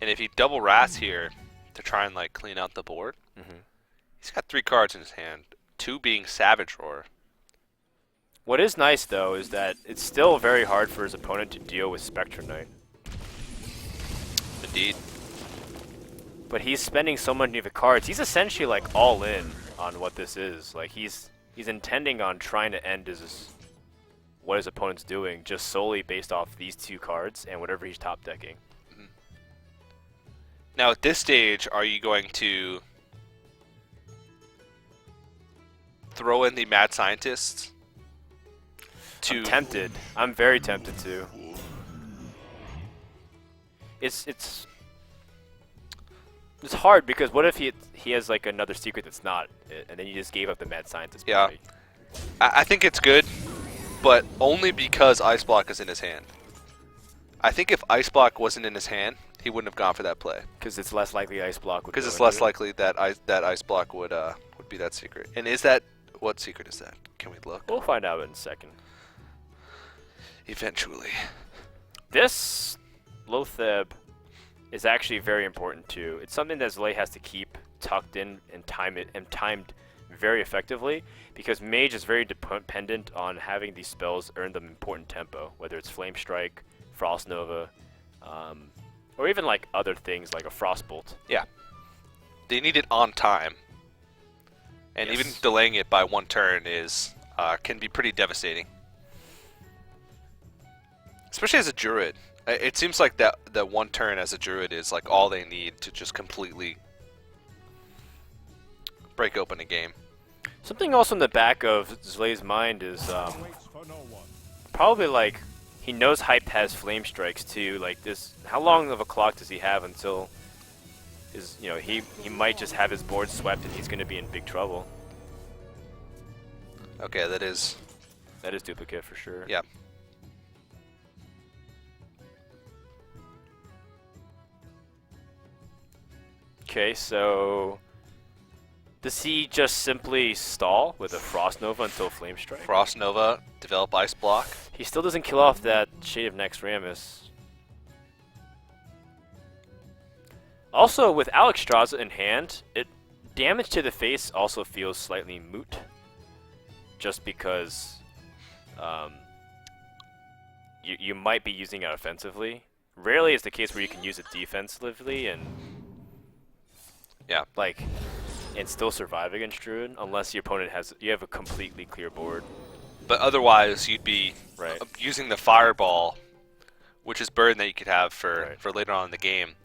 [SPEAKER 2] And if he double Wrath here to try and like clean out the board, he's got 3 cards in his hand, 2 being Savage Roar.
[SPEAKER 1] What is nice though is that it's still very hard for his opponent to deal with Spectral Knight.
[SPEAKER 2] Indeed.
[SPEAKER 1] But he's spending so many of the cards. He's essentially like all in on what this is. Like he's intending on trying to end what his opponent's doing just solely based off these 2 cards and whatever he's top decking.
[SPEAKER 2] Now at this stage, are you going to throw in the Mad Scientist?
[SPEAKER 1] I'm tempted. I'm very tempted to. It's hard because what if he has like another secret that's not it, and then you just gave up the Mad Scientist?
[SPEAKER 2] Yeah.
[SPEAKER 1] Party?
[SPEAKER 2] I think it's good, but only because Ice Block is in his hand. I think if Ice Block wasn't in his hand, he wouldn't have gone for that play.
[SPEAKER 1] Because it's less likely Ice Block would.
[SPEAKER 2] Because
[SPEAKER 1] go
[SPEAKER 2] it's
[SPEAKER 1] into
[SPEAKER 2] less
[SPEAKER 1] it.
[SPEAKER 2] likely that Ice Block would be that secret. And is that what secret is that? Can we look?
[SPEAKER 1] We'll find out in a second.
[SPEAKER 2] Eventually.
[SPEAKER 1] This Lotheb is actually very important too. It's something that Zalae has to keep tucked in and timed very effectively because Mage is very dependent on having these spells earn them important tempo, whether it's Flame Strike, Frost Nova, or even like other things like a Frostbolt.
[SPEAKER 2] Yeah. They need it on time. And
[SPEAKER 1] Yes.
[SPEAKER 2] even delaying it by 1 turn is can be pretty devastating. Especially as a Druid. It seems like that 1 turn as a Druid is like all they need to just completely break open a game.
[SPEAKER 1] Something else in the back of Zalae's mind is probably like he knows Hype has Flame Strikes too. Like this, how long of a clock does he have until he might just have his board swept and he's going to be in big trouble.
[SPEAKER 2] Okay, that is
[SPEAKER 1] duplicate for sure.
[SPEAKER 2] yeah.
[SPEAKER 1] Okay, so does he just simply stall with a Frost Nova until Flame Strike?
[SPEAKER 2] Frost Nova, develop Ice Block.
[SPEAKER 1] He still doesn't kill off that Shade of Naxxramas. Also, with Alexstrasza in hand, it damage to the face also feels slightly moot, just because you might be using it offensively. Rarely is the case where you can use it defensively and
[SPEAKER 2] Yeah.
[SPEAKER 1] like and still survive against Druid, unless your opponent you have a completely clear board.
[SPEAKER 2] But otherwise, you'd be
[SPEAKER 1] Right.
[SPEAKER 2] using the Fireball, which is burden that you could have for
[SPEAKER 1] Right.
[SPEAKER 2] later on in the game,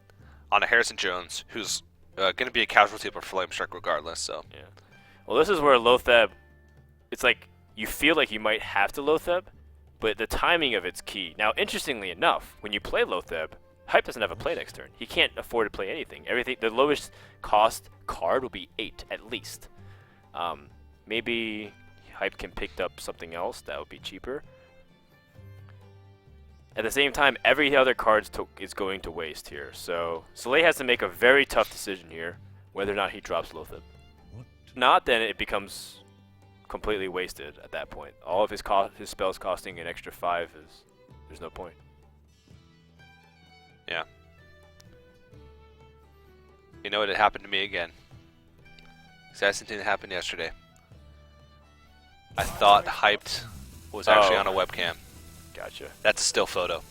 [SPEAKER 2] on a Harrison Jones, who's going to be a casualty of a Flame Strike regardless. So
[SPEAKER 1] Yeah. Well, this is where Lotheb, it's like you feel like you might have to Lotheb, but the timing of it's key. Now, interestingly enough, when you play Lotheb, Hype doesn't have a play next turn. He can't afford to play anything. The lowest cost card will be 8 at least. Maybe Hype can pick up something else that would be cheaper. At the same time, every other card is going to waste here. So Zalae has to make a very tough decision here, whether or not he drops Lotheb. Not, then it becomes completely wasted at that point. All of his spells costing an extra 5 there's no point.
[SPEAKER 2] yeah. You know what? It happened to me again. Exact same thing that happened yesterday. I thought Hyped was actually
[SPEAKER 1] Oh.
[SPEAKER 2] on a webcam.
[SPEAKER 1] Gotcha.
[SPEAKER 2] That's a still photo.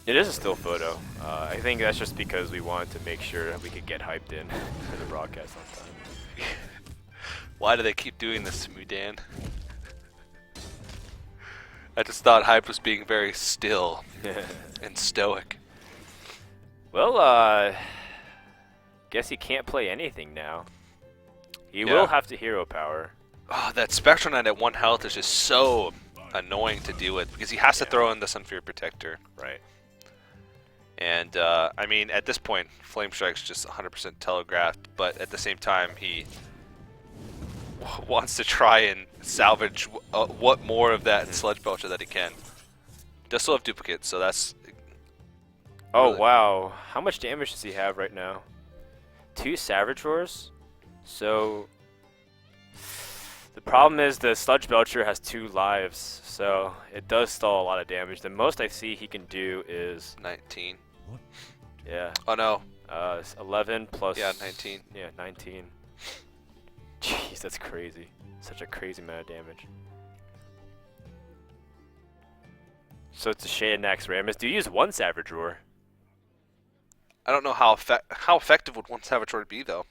[SPEAKER 1] It is a still photo. I think that's just because we wanted to make sure that we could get Hyped in for the broadcast on time.
[SPEAKER 2] Why do they keep doing this to me, Dan? I just thought Hype was being very still and stoic.
[SPEAKER 1] Well, guess he can't play anything now. He
[SPEAKER 2] Yeah.
[SPEAKER 1] will have to hero power.
[SPEAKER 2] Oh, that Spectral Knight at 1 health is just so annoying to deal with because he has to
[SPEAKER 1] Yeah.
[SPEAKER 2] throw in the Sunfear Protector.
[SPEAKER 1] Right.
[SPEAKER 2] And, I mean, at this point, Flame Strike's just 100% telegraphed, but at the same time, he wants to try and salvage what more of that Sludge Belcher that he can. Does still have duplicates, so that's...
[SPEAKER 1] Oh,
[SPEAKER 2] Really?
[SPEAKER 1] wow. How much damage does he have right now? 2 Savage Roars? So... The problem is the Sludge Belcher has 2 lives, so it does stall a lot of damage. The most I see he can do is...
[SPEAKER 2] 19.
[SPEAKER 1] Yeah.
[SPEAKER 2] Oh, no.
[SPEAKER 1] 11 plus...
[SPEAKER 2] Yeah, 19.
[SPEAKER 1] Yeah, 19. Jeez, that's crazy. Such a crazy amount of damage. So it's a Shade Nax Rammus. Do you use 1 Savage Roar?
[SPEAKER 2] I don't know how effective would 1 Savage Roar be, though.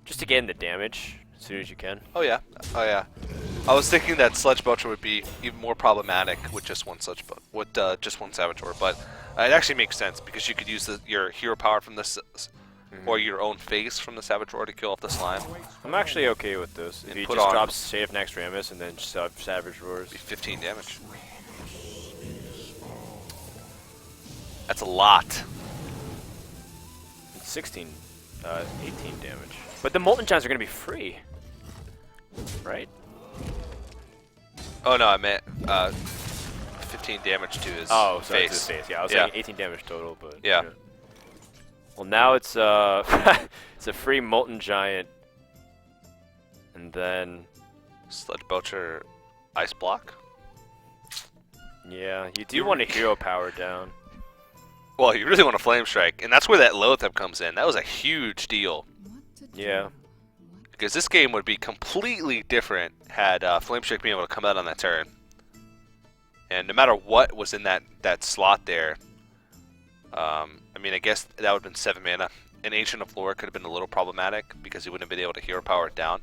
[SPEAKER 1] Just to get in the damage as soon as you can.
[SPEAKER 2] Oh yeah, oh yeah. I was thinking that Sludge Belcher would be even more problematic with just one just 1 Savage Roar, but it actually makes sense because you could use your hero power from this, or your own face from the Savage Roar to kill off the slime.
[SPEAKER 1] I'm actually okay with this. If
[SPEAKER 2] And
[SPEAKER 1] he
[SPEAKER 2] put
[SPEAKER 1] just
[SPEAKER 2] on-
[SPEAKER 1] drops Shade of Nax Rammus and then Savage Roars.
[SPEAKER 2] Be 15 damage. That's a lot.
[SPEAKER 1] 16, 18 damage. But the Molten Giants are going to be free. Right?
[SPEAKER 2] Oh no, I meant 15 damage to his
[SPEAKER 1] Oh, sorry,
[SPEAKER 2] face.
[SPEAKER 1] to his face. Yeah, I was
[SPEAKER 2] Yeah.
[SPEAKER 1] saying 18 damage total, but...
[SPEAKER 2] Yeah.
[SPEAKER 1] Well, now it's it's a free Molten Giant. And then...
[SPEAKER 2] Sludge Belcher, Ice Block.
[SPEAKER 1] Yeah, you do want to hero power down.
[SPEAKER 2] Well, you really want to Flame Strike, and that's where that Lotheb comes in. That was a huge deal.
[SPEAKER 3] What to do?
[SPEAKER 1] Yeah.
[SPEAKER 2] Because this game would be completely different had Flame Strike been able to come out on that turn. And no matter what was in that slot there, I mean, I guess that would have been 7 mana. An Ancient of Lore could have been a little problematic because he wouldn't have been able to hero power it down.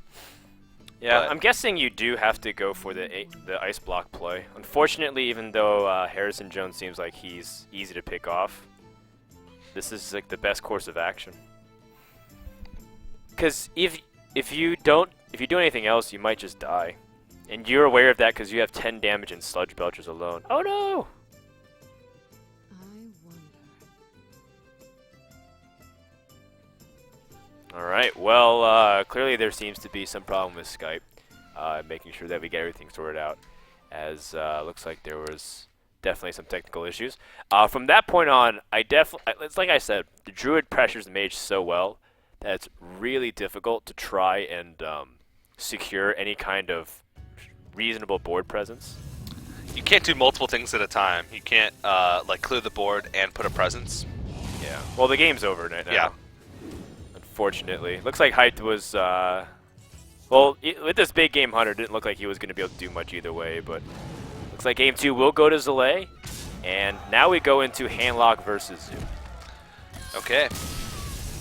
[SPEAKER 1] Yeah,
[SPEAKER 2] But-
[SPEAKER 1] I'm guessing you do have to go for the Ice Block play. Unfortunately, even though Harrison Jones seems like he's easy to pick off, this is like the best course of action. Because if you do anything else, you might just die, and you're aware of that because you have 10 damage in Sludge Belchers alone. Oh no!
[SPEAKER 3] I wonder.
[SPEAKER 1] All right. Well, clearly there seems to be some problem with Skype, making sure that we get everything sorted out. As looks like there was definitely some technical issues. From that point on, it's like I said, the Druid pressures the Mage so well that it's really difficult to try and secure any kind of reasonable board presence.
[SPEAKER 2] You can't do multiple things at a time. You can't like clear the board and put a presence.
[SPEAKER 1] Yeah. Well, the game's over right now.
[SPEAKER 2] Yeah.
[SPEAKER 1] unfortunately. Looks like Hyped was, well, with this big game Hunter, didn't look like he was going to be able to do much either way, but looks like game 2 will go to Zalae. And now we go into Handlock versus Zoo.
[SPEAKER 2] Okay.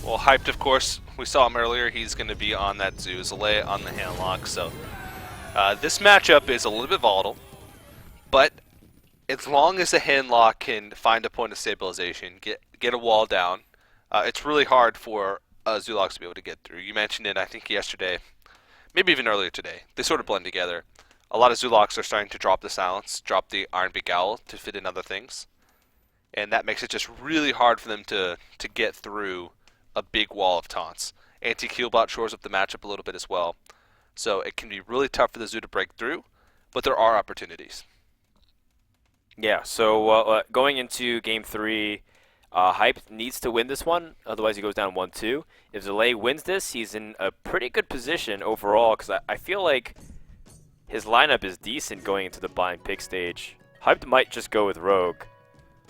[SPEAKER 2] Well, Hyped, of course, we saw him earlier. He's going to be on that Zoo. Zalae on the Handlock. So this matchup is a little bit volatile, but as long as the Handlock can find a point of stabilization, get a wall down, it's really hard for Zulocks to be able to get through. You mentioned it, I think, yesterday, maybe even earlier today. They sort of blend together. A lot of Zulocks are starting to drop the silence, drop the Iron Beak Owl to fit in other things. And that makes it just really hard for them to get through a big wall of taunts. Anti-Keelbot shores up the matchup a little bit as well. So it can be really tough for the Zoo to break through, but there are opportunities.
[SPEAKER 1] Yeah, so going into game 3, Hype needs to win this one, otherwise he goes down 1-2. If Zalae wins this, he's in a pretty good position overall, because I feel like his lineup is decent going into the blind pick stage. Hype might just go with Rogue,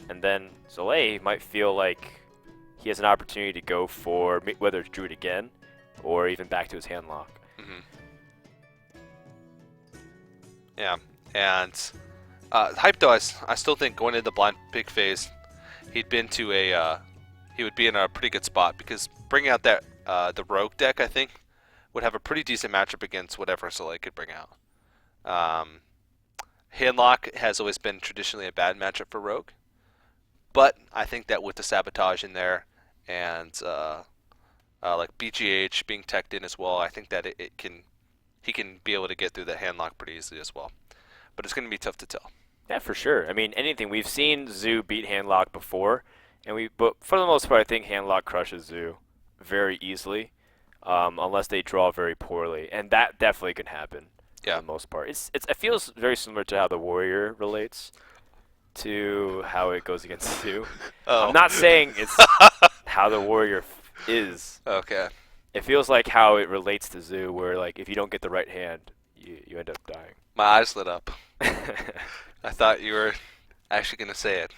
[SPEAKER 1] and then Zalae might feel like he has an opportunity to go for whether it's Druid again, or even back to his Handlock.
[SPEAKER 2] Yeah, and Hype though, I still think going into the blind pick phase, he would be in a pretty good spot, because bringing out that the Rogue deck, I think, would have a pretty decent matchup against whatever Zalae could bring out. Handlock has always been traditionally a bad matchup for Rogue, but I think that with the sabotage in there and like BGH being teched in as well, I think that he can be able to get through that Handlock pretty easily as well. But it's going to be tough to tell.
[SPEAKER 1] Yeah, for sure. I mean, anything. We've seen Zoo beat Handlock before, but for the most part, I think Handlock crushes Zoo very easily, unless they draw very poorly, and that definitely can happen.
[SPEAKER 2] Yeah.
[SPEAKER 1] For the most part, it feels very similar to how the Warrior relates to how it goes against Zoo.
[SPEAKER 2] Oh.
[SPEAKER 1] I'm not saying it's how the Warrior is.
[SPEAKER 2] Okay.
[SPEAKER 1] It feels like how it relates to Zoo, where like if you don't get the right hand, you end up dying.
[SPEAKER 2] My eyes lit up. I thought you were actually going to say it,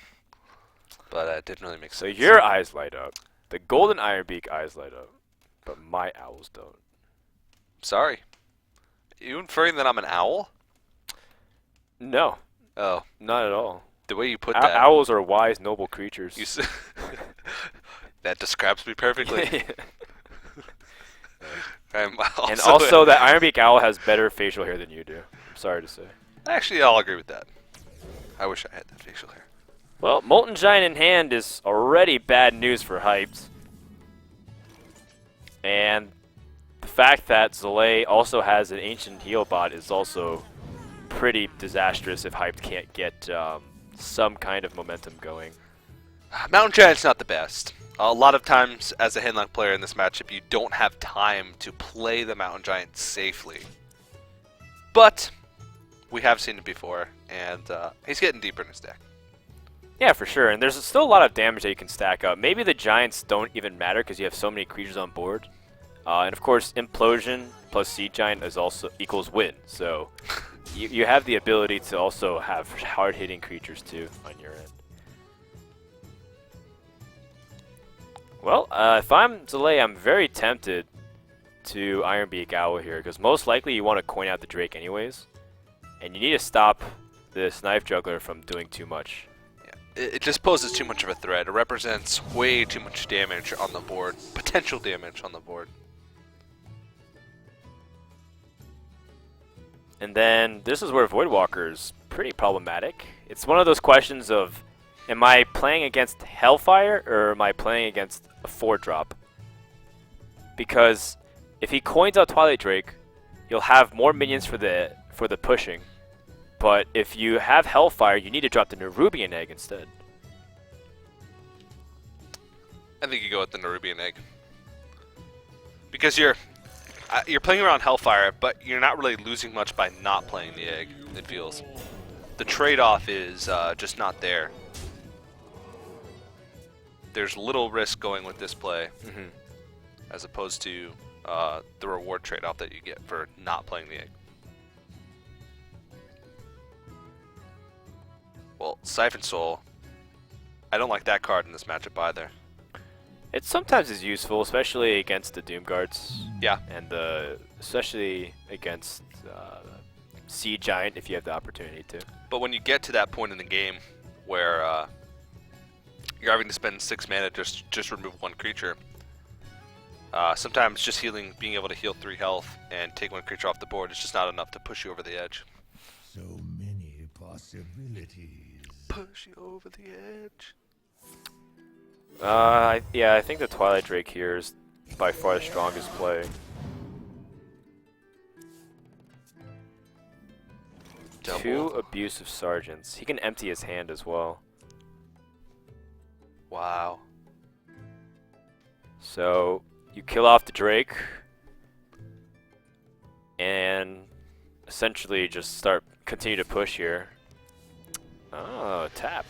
[SPEAKER 2] but it didn't really make
[SPEAKER 1] So
[SPEAKER 2] sense.
[SPEAKER 1] your eyes light up. The golden Iron Beak eyes light up, but my owls don't.
[SPEAKER 2] Sorry. You inferring that I'm an owl?
[SPEAKER 1] No,
[SPEAKER 2] Oh,
[SPEAKER 1] not at all.
[SPEAKER 2] the way you put that.
[SPEAKER 1] Owls are wise, noble creatures.
[SPEAKER 2] That describes me perfectly. I'm
[SPEAKER 1] And also, that Iron Beak owl has better facial hair than you do. I'm sorry to say.
[SPEAKER 2] Actually, I'll agree with that. I wish I had that facial hair.
[SPEAKER 1] Well, Molten Giant in hand is already bad news for Hyped. And the fact that Zalae also has an Ancient Heal bot is also pretty disastrous if Hyped can't get some kind of momentum going.
[SPEAKER 2] Mountain Giant's not the best. A lot of times, as a Handlock player in this matchup, you don't have time to play the Mountain Giant safely. But we have seen it before, and he's getting deeper in his deck.
[SPEAKER 1] Yeah, for sure. And there's still a lot of damage that you can stack up. Maybe the Giants don't even matter because you have so many creatures on board. And of course, Implosion plus Seed Giant is also equals win. So you have the ability to also have hard-hitting creatures too on your end. Well, if I'm Zalae, I'm very tempted to Iron Beak Owl here, because most likely you want to coin out the Drake anyways, and you need to stop this Knife Juggler from doing too much.
[SPEAKER 2] Yeah. It just poses too much of a threat. It represents way too much damage on the board, potential damage on the board.
[SPEAKER 1] And then this is where Voidwalker is pretty problematic. It's one of those questions of, am I playing against Hellfire or am I playing against a 4-drop? Because if he coins out Twilight Drake, you'll have more minions for the pushing. But if you have Hellfire, you need to drop the Nerubian Egg instead.
[SPEAKER 2] I think you go with the Nerubian Egg. Because you're playing around Hellfire, but you're not really losing much by not playing the egg, it feels. The trade-off is just not there. There's little risk going with this play, as opposed to the reward trade-off that you get for not playing the egg. Well, Siphon Soul, I don't like that card in this matchup either.
[SPEAKER 1] It sometimes is useful, especially against the Doom Guards.
[SPEAKER 2] Yeah.
[SPEAKER 1] And especially against Sea Giant if you have the opportunity to.
[SPEAKER 2] But when you get to that point in the game where you're having to spend 6 mana to just remove 1 creature, sometimes just being able to heal 3 health and take 1 creature off the board is just not enough to push you over the edge.
[SPEAKER 4] So many possibilities.
[SPEAKER 2] Push you over the edge.
[SPEAKER 1] Yeah, I think the Twilight Drake here is by far the strongest play.
[SPEAKER 2] Double.
[SPEAKER 1] 2 Abusive Sergeants. He can empty his hand as well.
[SPEAKER 2] Wow.
[SPEAKER 1] So you kill off the Drake and essentially just continue to push here. Oh, tap.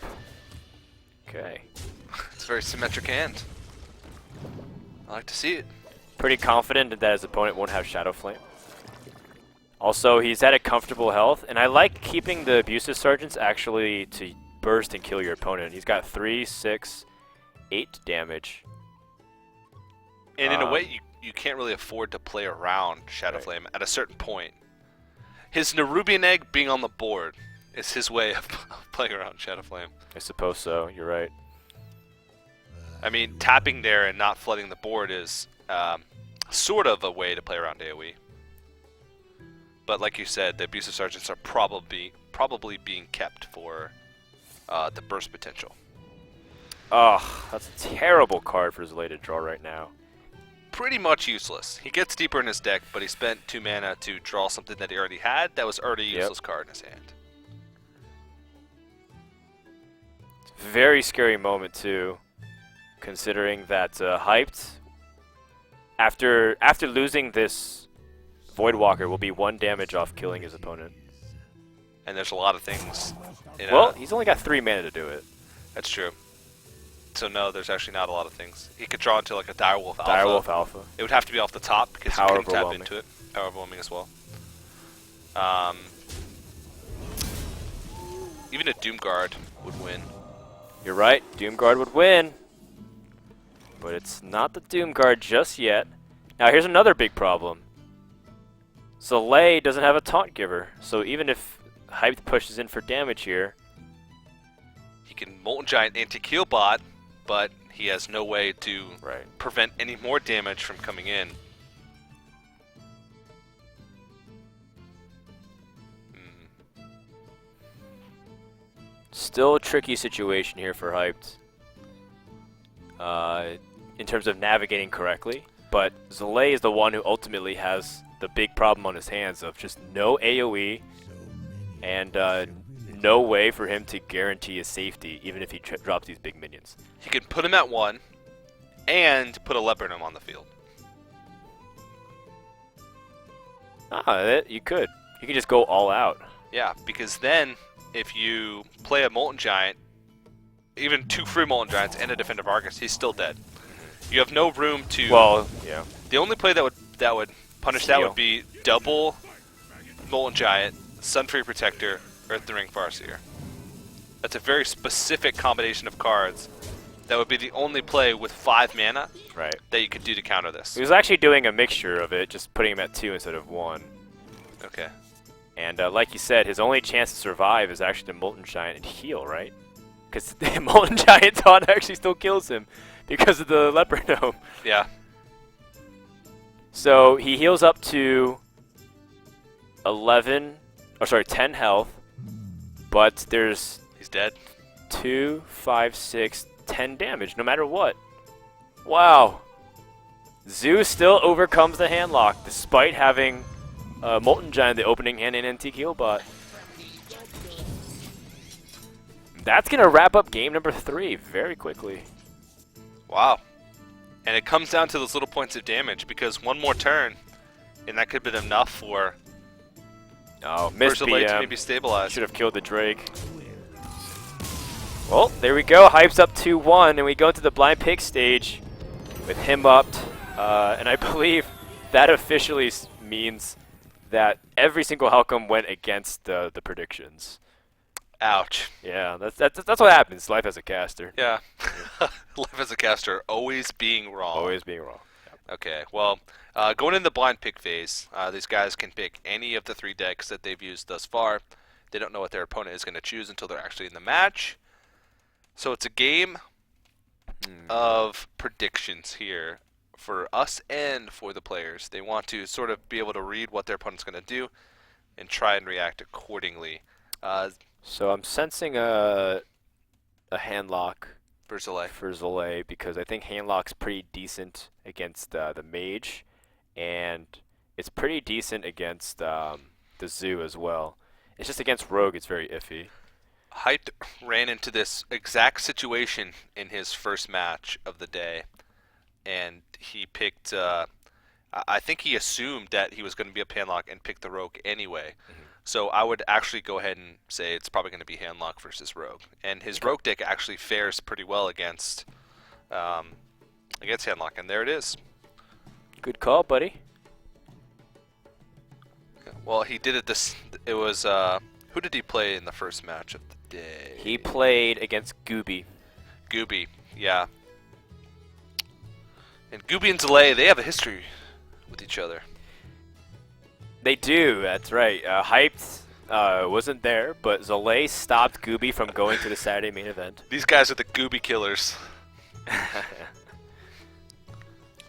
[SPEAKER 1] Okay.
[SPEAKER 2] It's a very symmetric hand. I like to see it.
[SPEAKER 1] Pretty confident that his opponent won't have Shadow Flame. Also, he's at a comfortable health, and I like keeping the Abusive Sergeants actually to burst and kill your opponent. He's got 3, 6, 8 damage.
[SPEAKER 2] And in a way, you can't really afford to play around Shadow
[SPEAKER 1] Right.
[SPEAKER 2] Flame at a certain point. His Nerubian Egg being on the board is his way of playing around Shadow Flame.
[SPEAKER 1] I suppose so, you're right.
[SPEAKER 2] I mean, tapping there and not flooding the board is sort of a way to play around AoE. But like you said, the Abusive Sergeants are probably being kept for the burst potential.
[SPEAKER 1] Oh, that's a terrible card for Zalae to draw right now.
[SPEAKER 2] Pretty much useless. He gets deeper in his deck, but he spent 2 mana to draw something that he already had that was already a useless card in his hand.
[SPEAKER 1] Very scary moment too, considering that Hyped, after losing this Voidwalker, will be 1 damage off killing his opponent.
[SPEAKER 2] And there's a lot of things.
[SPEAKER 1] Well, he's only got 3 mana to do it.
[SPEAKER 2] That's true. So no, there's actually not a lot of things. He could draw into like a Direwolf Alpha.
[SPEAKER 1] Direwolf Alpha.
[SPEAKER 2] It would have to be off the top because
[SPEAKER 1] Power
[SPEAKER 2] you couldn't tap
[SPEAKER 1] Overwhelming.
[SPEAKER 2] into it. Power Overwhelming as well. Even a Doomguard would win.
[SPEAKER 1] You're right, Doomguard would win. But it's not the Doomguard just yet. Now here's another big problem. Zalae doesn't have a Taunt Giver, so even if Hyped pushes in for damage here,
[SPEAKER 2] He can Molten Giant anti-Keel bot, but he has no way to
[SPEAKER 1] right.
[SPEAKER 2] prevent any more damage from coming in.
[SPEAKER 1] Still a tricky situation here for Hyped. In terms of navigating correctly. But Zalae is the one who ultimately has the big problem on his hands of just no AoE and no way for him to guarantee his safety even if he drops these big minions.
[SPEAKER 2] He can put him at 1 and put a Leopardum on the field.
[SPEAKER 1] You could. You could just go all out.
[SPEAKER 2] Yeah, because then if you play a Molten Giant, even 2 free Molten Giants and a Defender of Argus, he's still dead. You have no room to...
[SPEAKER 1] Well, yeah.
[SPEAKER 2] The only play that would punish that would be double Molten Giant, Sunfree Protector, Earth the Ring Farseer. That's a very specific combination of cards that would be the only play with 5 mana
[SPEAKER 1] Right.
[SPEAKER 2] that you could do to counter this.
[SPEAKER 1] He was actually doing a mixture of it, just putting him at 2 instead of 1.
[SPEAKER 2] Okay.
[SPEAKER 1] And like you said, his only chance to survive is actually the Molten Giant and heal, right? Because the Molten Giant taunt actually still kills him because of the Leopard Dome.
[SPEAKER 2] Yeah.
[SPEAKER 1] So he heals up to 10 health, but there's
[SPEAKER 2] He's dead.
[SPEAKER 1] 2, 5, 6, 10 damage, no matter what. Wow. Zeus still overcomes the handlock, despite having Molten Giant, the opening hand, and Antique Healbot. That's going to wrap up game number 3 very quickly.
[SPEAKER 2] Wow. And it comes down to those little points of damage because one more turn, and that could have been enough for
[SPEAKER 1] Oh, missed
[SPEAKER 2] Zalae to
[SPEAKER 1] PM.
[SPEAKER 2] maybe stabilize.
[SPEAKER 1] Should have killed the Drake. Well, there we go. Hype's up 2-1, and we go into the blind pick stage with him up. And I believe that officially means that every single outcome went against the predictions.
[SPEAKER 2] Ouch.
[SPEAKER 1] Yeah, that's what happens. Life as a caster,
[SPEAKER 2] Yeah. Life as a caster, always being wrong.
[SPEAKER 1] always being wrong.
[SPEAKER 2] Okay, well, going in the blind pick phase, these guys can pick any of the 3 decks that they've used thus far. They don't know what their opponent is going to choose until they're actually in the match. So it's a game of predictions here for us and for the players. They want to sort of be able to read what their opponent's going to do and try and react accordingly.
[SPEAKER 1] So I'm sensing a handlock
[SPEAKER 2] For Zalae.
[SPEAKER 1] for Zalae because I think handlock's pretty decent against the mage, and it's pretty decent against the zoo as well. It's just against rogue, it's very iffy.
[SPEAKER 2] Hyped ran into this exact situation in his first match of the day, and he picked. I think he assumed that he was going to be a handlock and picked the rogue anyway. So I would actually go ahead and say it's probably going to be handlock versus rogue, and his rogue deck actually fares pretty well against handlock, and there it is.
[SPEAKER 1] Good call, buddy.
[SPEAKER 2] Well, he did it this. It was who did he play in the first match of the day?
[SPEAKER 1] He played against Gooby.
[SPEAKER 2] Gooby, yeah. And Gooby and Zalae, they have a history with each other.
[SPEAKER 1] They do, that's right. Hyped wasn't there, but Zalae stopped Gooby from going to the Saturday main event.
[SPEAKER 2] These guys are the Gooby killers.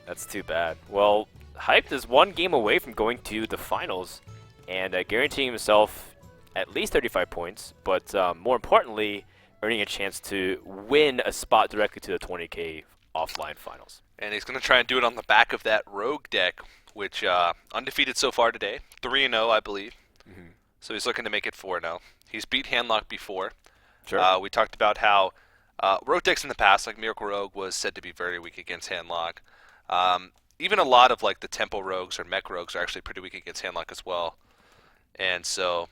[SPEAKER 1] That's too bad. Well, Hyped is 1 game away from going to the finals and guaranteeing himself at least 35 points, but more importantly, earning a chance to win a spot directly to the 20K offline finals.
[SPEAKER 2] And he's going to try and do it on the back of that rogue deck, which undefeated so far today. 3-0, I believe. So he's looking to make it 4-0. He's beat handlock before.
[SPEAKER 1] Sure.
[SPEAKER 2] We talked about how rogue decks in the past, like Miracle Rogue, was said to be very weak against handlock. Even a lot of like the Tempo Rogues or Mech Rogues are actually pretty weak against handlock as well. And so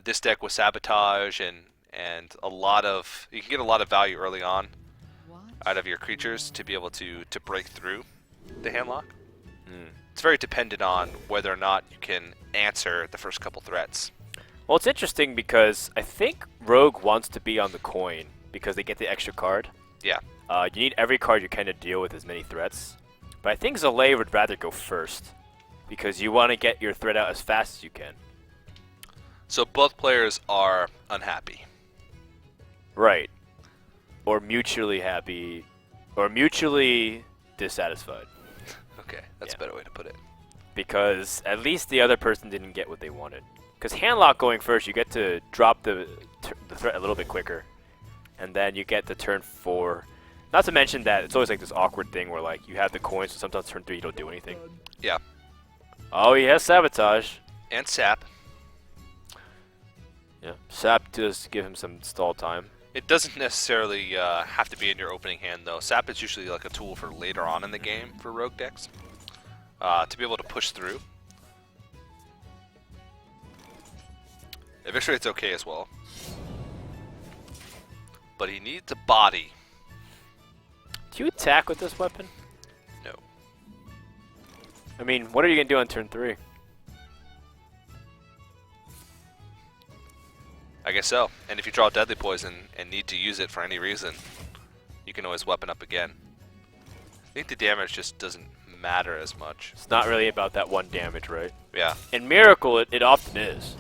[SPEAKER 2] this deck with Sabotage and a lot of, you can get a lot of value early on out of your creatures to be able to break through the handlock. It's very dependent on whether or not you can answer the first couple threats.
[SPEAKER 1] Well, it's interesting because I think Rogue wants to be on the coin because they get the extra card.
[SPEAKER 2] Yeah.
[SPEAKER 1] You need every card you can to deal with as many threats. But I think Zalae would rather go first because you want to get your threat out as fast as you can.
[SPEAKER 2] So both players are unhappy.
[SPEAKER 1] Right. Or mutually happy, or mutually dissatisfied.
[SPEAKER 2] Okay, that's
[SPEAKER 1] Yeah.
[SPEAKER 2] a better way to put it.
[SPEAKER 1] Because at least the other person didn't get what they wanted. Because handlock going first, you get to drop the threat a little bit quicker. And then you get the turn 4. Not to mention that it's always like this awkward thing where like you have the coins, so sometimes turn 3 you don't do anything.
[SPEAKER 2] Yeah.
[SPEAKER 1] Oh, he has Sabotage.
[SPEAKER 2] And Sap.
[SPEAKER 1] Yeah. Sap does give him some stall time.
[SPEAKER 2] It doesn't necessarily have to be in your opening hand, though. Sap is usually like a tool for later on in the game for rogue decks to be able to push through. Eviscerate's okay as well. But he needs a body.
[SPEAKER 1] Do you attack with this weapon?
[SPEAKER 2] No.
[SPEAKER 1] I mean, what are you going to do on turn 3?
[SPEAKER 2] I guess so. And if you draw Deadly Poison and need to use it for any reason, you can always weapon up again. I think the damage just doesn't matter as much.
[SPEAKER 1] It's not really about that 1 damage, right?
[SPEAKER 2] Yeah.
[SPEAKER 1] In Miracle, it often is.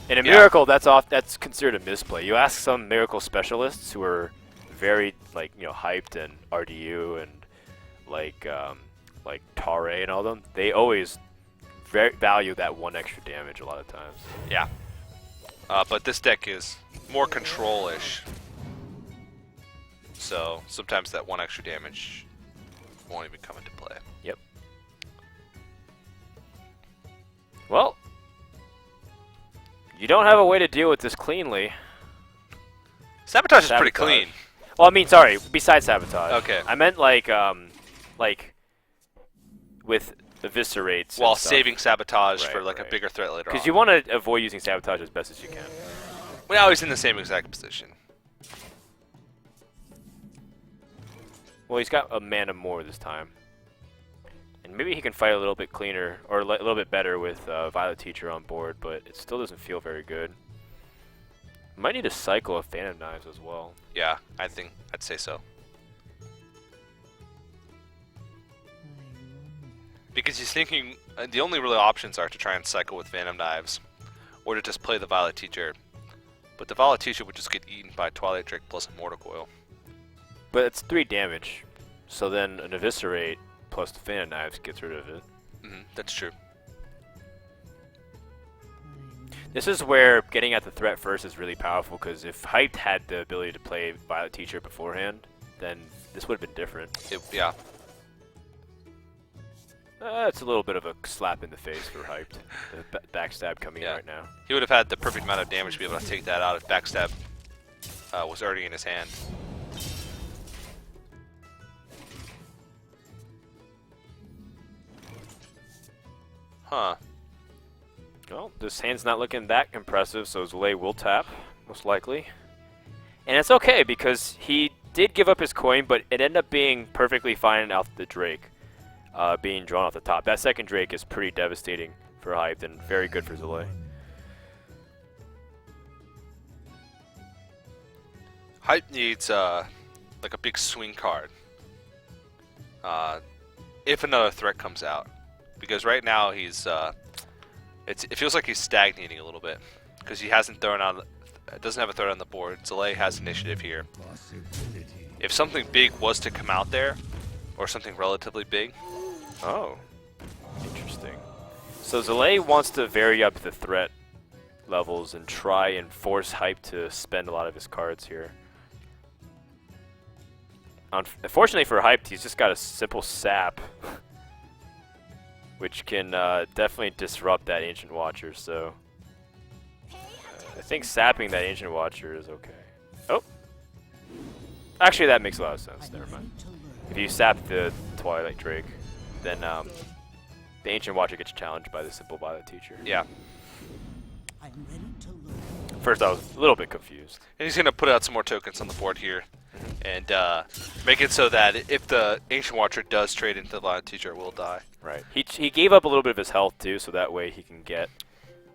[SPEAKER 1] In a
[SPEAKER 2] Yeah.
[SPEAKER 1] Miracle, that's considered a misplay. You ask some Miracle specialists who are very hyped and RDU and like Tare and all them. They always value that 1 extra damage a lot of times.
[SPEAKER 2] Yeah. But this deck is more control-ish. So sometimes that 1 extra damage won't even come into play.
[SPEAKER 1] Yep. Well, you don't have a way to deal with this cleanly.
[SPEAKER 2] Sabotage is pretty clean.
[SPEAKER 1] Well, I mean, sorry, besides Sabotage.
[SPEAKER 2] Okay.
[SPEAKER 1] I meant like with Eviscerates.
[SPEAKER 2] While
[SPEAKER 1] and stuff.
[SPEAKER 2] saving Sabotage for
[SPEAKER 1] Right,
[SPEAKER 2] like a
[SPEAKER 1] right.
[SPEAKER 2] bigger threat later on.
[SPEAKER 1] Because you want to avoid using Sabotage as best as you can.
[SPEAKER 2] We're always in the same exact position.
[SPEAKER 1] Well, he's got a mana more this time. And maybe he can fight a little bit cleaner, or a little bit better with Violet Teacher on board, but it still doesn't feel very good. Might need to cycle a Fan of Knives as well.
[SPEAKER 2] Yeah, I think I'd say so. Because he's thinking the only real options are to try and cycle with Phantom Knives, or to just play the Violet Teacher. But the Violet Teacher would just get eaten by Twilight Drake plus a Mortal Coil.
[SPEAKER 1] But it's 3 damage, so then an Eviscerate plus the Fan of Knives gets rid of it.
[SPEAKER 2] That's true.
[SPEAKER 1] This is where getting at the threat first is really powerful, because if Hyped had the ability to play Violet Teacher beforehand, then this would have been different.
[SPEAKER 2] Yeah.
[SPEAKER 1] It's a little bit of a slap in the face for Hyped. The backstab coming in right now.
[SPEAKER 2] He would have had the perfect amount of damage to be able to take that out if backstab was already in his hand. Huh.
[SPEAKER 1] Well, this hand's not looking that impressive, so Zalae will tap, most likely. And it's okay, because he did give up his coin, but it ended up being perfectly fine off the Drake being drawn off the top. That second Drake is pretty devastating for Hyped and very good for Zalae.
[SPEAKER 2] Hype needs like a big swing card if another threat comes out, because right now he's it feels like he's stagnating a little bit because he hasn't thrown on doesn't have a threat on the board. Zalae has initiative here. If something big was to come out there, or something relatively big.
[SPEAKER 1] Oh, interesting. So Zalae wants to vary up the threat levels and try and force Hype to spend a lot of his cards here. Unfortunately for Hyped, he's just got a simple sap, which can definitely disrupt that Ancient Watcher, so I think sapping that Ancient Watcher is okay. Oh! Actually, that makes a lot of sense. Never mind. If you sap the Twilight Drake, then the Ancient Watcher gets challenged by the simple Violet Teacher.
[SPEAKER 2] Yeah.
[SPEAKER 1] First, I was a little bit confused.
[SPEAKER 2] And he's going to put out some more tokens on the board here. And make it so that if the Ancient Watcher does trade into the Violet Teacher, it will die.
[SPEAKER 1] Right. He gave up a little bit of his health, too, so that way he can get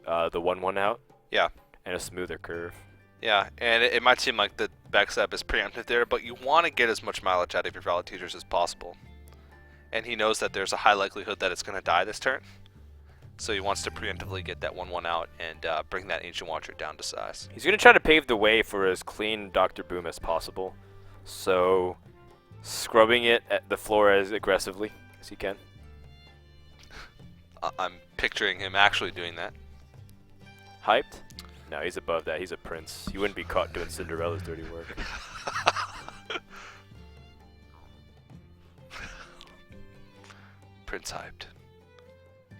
[SPEAKER 1] the 1-1 out.
[SPEAKER 2] Yeah.
[SPEAKER 1] And a smoother curve.
[SPEAKER 2] Yeah, and it might seem like the backstab is preemptive there, but you want to get as much mileage out of your Violet Teachers as possible. And he knows that there's a high likelihood that it's going to die this turn. So he wants to preemptively get that 1-1 out and bring that Ancient Watcher down to size.
[SPEAKER 1] He's going to try to pave the way for as clean Dr. Boom as possible. So, scrubbing it at the floor as aggressively as he can.
[SPEAKER 2] I'm picturing him actually doing that.
[SPEAKER 1] Hyped? No, he's above that. He's a prince. He wouldn't be caught doing Cinderella's dirty work.
[SPEAKER 2] Prince Hyped.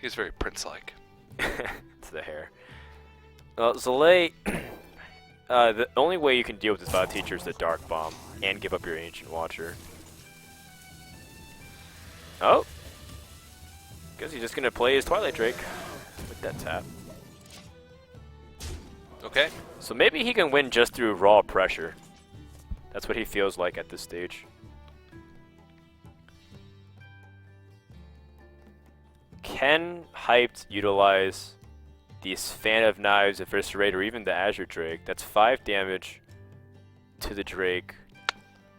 [SPEAKER 2] He's very prince-like.
[SPEAKER 1] It's the hair. Well, Zalae, the only way you can deal with this Violet Teacher is the Dark Bomb and give up your Ancient Watcher. Oh! Guess he's just going to play his Twilight Drake with that tap.
[SPEAKER 2] Okay.
[SPEAKER 1] So maybe he can win just through raw pressure. That's what he feels like at this stage. Can Hyped utilize these Fan of Knives, Eviscerate, or even the Azure Drake? That's 5 damage to the Drake.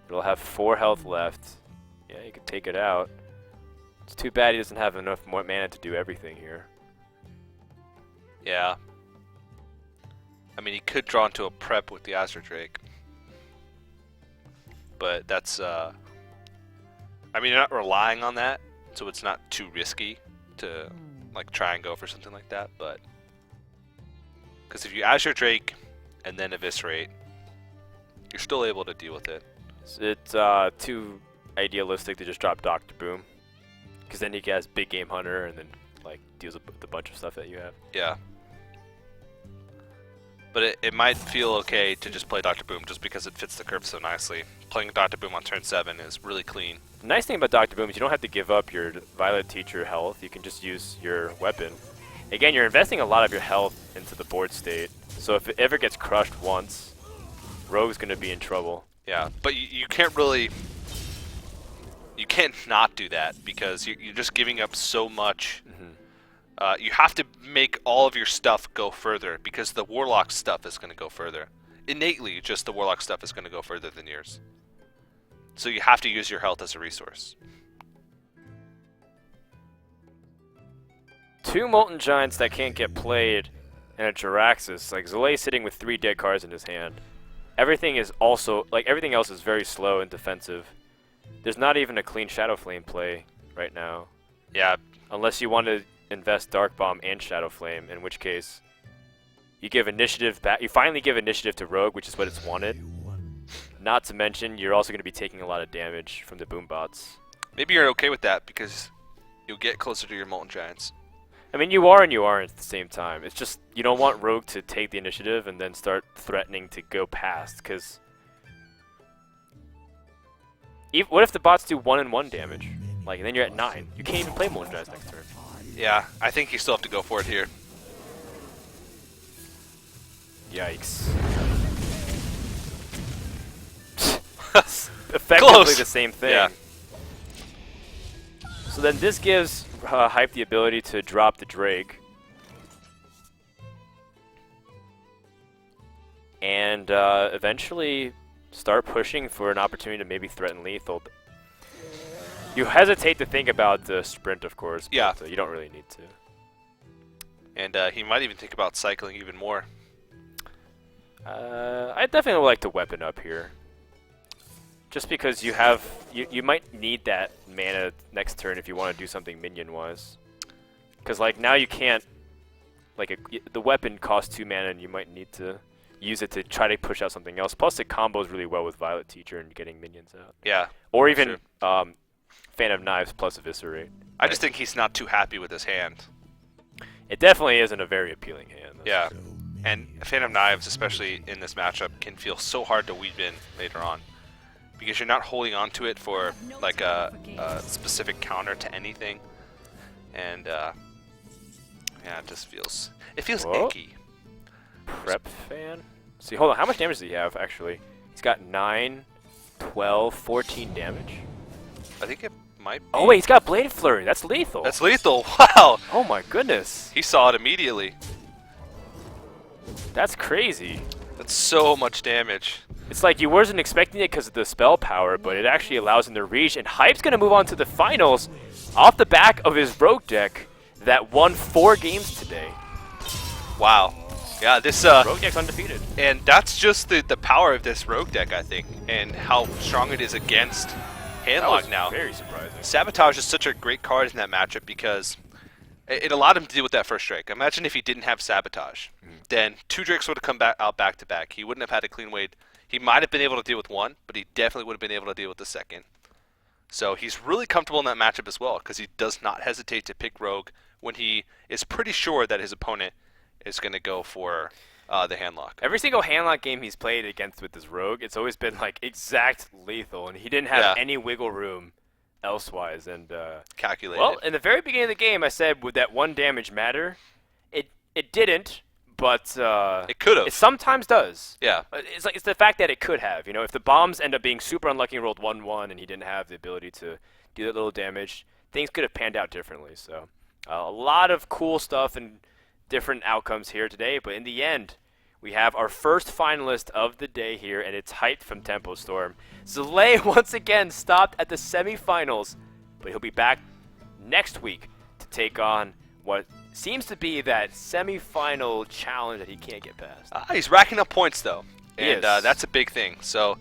[SPEAKER 1] It'll have 4 health left. Yeah, you can take it out. It's too bad he doesn't have enough more mana to do everything here.
[SPEAKER 2] Yeah. I mean, he could draw into a prep with the Azure Drake. But that's, I mean, you're not relying on that, so it's not too risky to, like, try and go for something like that, but... Because if you Azure Drake and then Eviscerate, you're still able to deal with it.
[SPEAKER 1] It's too idealistic to just drop Dr. Boom. Because then he has Big Game Hunter and then, like, deals with a bunch of stuff that you have.
[SPEAKER 2] Yeah. But it might feel okay to just play Dr. Boom just because it fits the curve so nicely. Playing Dr. Boom on turn 7 is really clean.
[SPEAKER 1] The nice thing about Dr. Boom is you don't have to give up your Violet Teacher health. You can just use your weapon. Again, you're investing a lot of your health into the board state. So if it ever gets crushed once, Rogue's going to be in trouble.
[SPEAKER 2] Yeah, but you can't really... You can't not do that because you're just giving up so much. You have to make all of your stuff go further because the Warlock stuff is going to go further. innately just the Warlock stuff is going to go further than yours. So you have to use your health as a resource.
[SPEAKER 1] 2 Molten Giants that can't get played, and a Jiraxis. Like, Zalae sitting with 3 dead cards in his hand. Everything is also, like, everything else is very slow and defensive. There's not even a clean Shadow Flame play right now.
[SPEAKER 2] Yeah.
[SPEAKER 1] Unless you want to invest Dark Bomb and Shadow Flame, in which case you give initiative back. You finally give initiative to Rogue, which is what it's wanted. Not to mention, you're also going to be taking a lot of damage from the boom bots.
[SPEAKER 2] Maybe you're okay with that because you'll get closer to your Molten Giants.
[SPEAKER 1] I mean, you are and you aren't at the same time. It's just you don't want Rogue to take the initiative and then start threatening to go past, because what if the bots do 1 and 1 damage? Like, and then you're at 9. You can't even play Molten Giants next turn.
[SPEAKER 2] Yeah, I think you still have to go for it here.
[SPEAKER 1] Yikes. Effectively
[SPEAKER 2] Close.
[SPEAKER 1] the same thing.
[SPEAKER 2] Yeah.
[SPEAKER 1] So then this gives Hype the ability to drop the Drake. And eventually start pushing for an opportunity to maybe threaten lethal. You hesitate to think about the sprint, of course,
[SPEAKER 2] Yeah.
[SPEAKER 1] but you don't really need to.
[SPEAKER 2] And he might even think about cycling even more.
[SPEAKER 1] I definitely would like to weapon up here. Just because you have, you might need that mana next turn if you want to do something minion-wise. Because like now you can't, like the weapon costs 2 mana and you might need to use it to try to push out something else. Plus it combos really well with Violet Teacher and getting minions out.
[SPEAKER 2] Yeah.
[SPEAKER 1] Or even Fan of Knives plus Eviscerate.
[SPEAKER 2] I just think he's not too happy with his hand.
[SPEAKER 1] It definitely isn't a very appealing hand.
[SPEAKER 2] Yeah. And Fan of Knives, especially in this matchup, can feel so hard to weave in later on. Because you're not holding on to it for like a specific counter to anything. And yeah, it just feels, it feels
[SPEAKER 1] Whoa.
[SPEAKER 2] icky.
[SPEAKER 1] Prep Fan? See, hold on, how much damage does he have actually? He's got 9, 12, 14 damage.
[SPEAKER 2] I think it might be.
[SPEAKER 1] Oh wait, he's got Blade Flurry. That's lethal.
[SPEAKER 2] That's lethal. Wow.
[SPEAKER 1] Oh my goodness.
[SPEAKER 2] He saw it immediately.
[SPEAKER 1] That's crazy.
[SPEAKER 2] That's so much damage.
[SPEAKER 1] It's like you wasn't expecting it because of the spell power, but it actually allows him to reach. And Hype's going to move on to the finals off the back of his Rogue deck that won 4 games today.
[SPEAKER 2] Wow. Yeah, this
[SPEAKER 1] Rogue deck's undefeated.
[SPEAKER 2] and that's just the power of this Rogue deck, I think, and how strong it is against
[SPEAKER 1] That was
[SPEAKER 2] Handlock now.
[SPEAKER 1] very surprising.
[SPEAKER 2] Sabotage is such a great card in that matchup because it allowed him to deal with that first Drake. Imagine if he didn't have Sabotage. Then 2 Drakes would have come out back to back. He wouldn't have had a clean weight. He might have been able to deal with 1, but he definitely would have been able to deal with the second. So he's really comfortable in that matchup as well because he does not hesitate to pick Rogue when he is pretty sure that his opponent is going to go for the Handlock.
[SPEAKER 1] Every single Handlock game he's played against with this Rogue, it's always been like exact lethal, and he didn't have any wiggle room elsewise. And
[SPEAKER 2] Calculated.
[SPEAKER 1] well, in the very beginning of the game, I said, would that 1 damage matter? It didn't, but
[SPEAKER 2] it could have.
[SPEAKER 1] it sometimes does.
[SPEAKER 2] Yeah.
[SPEAKER 1] It's the fact that it could have. You know, if the bombs end up being super unlucky and rolled 1/1, and he didn't have the ability to do that little damage, things could have panned out differently. So a lot of cool stuff and different outcomes here today. But in the end, we have our first finalist of the day here, and it's Hype from Tempo Storm. Zalae once again stopped at the semifinals, but he'll be back next week to take on what seems to be that semi-final challenge that he can't get past.
[SPEAKER 2] He's racking up points though,
[SPEAKER 1] He
[SPEAKER 2] and
[SPEAKER 1] is.
[SPEAKER 2] that's a big thing. So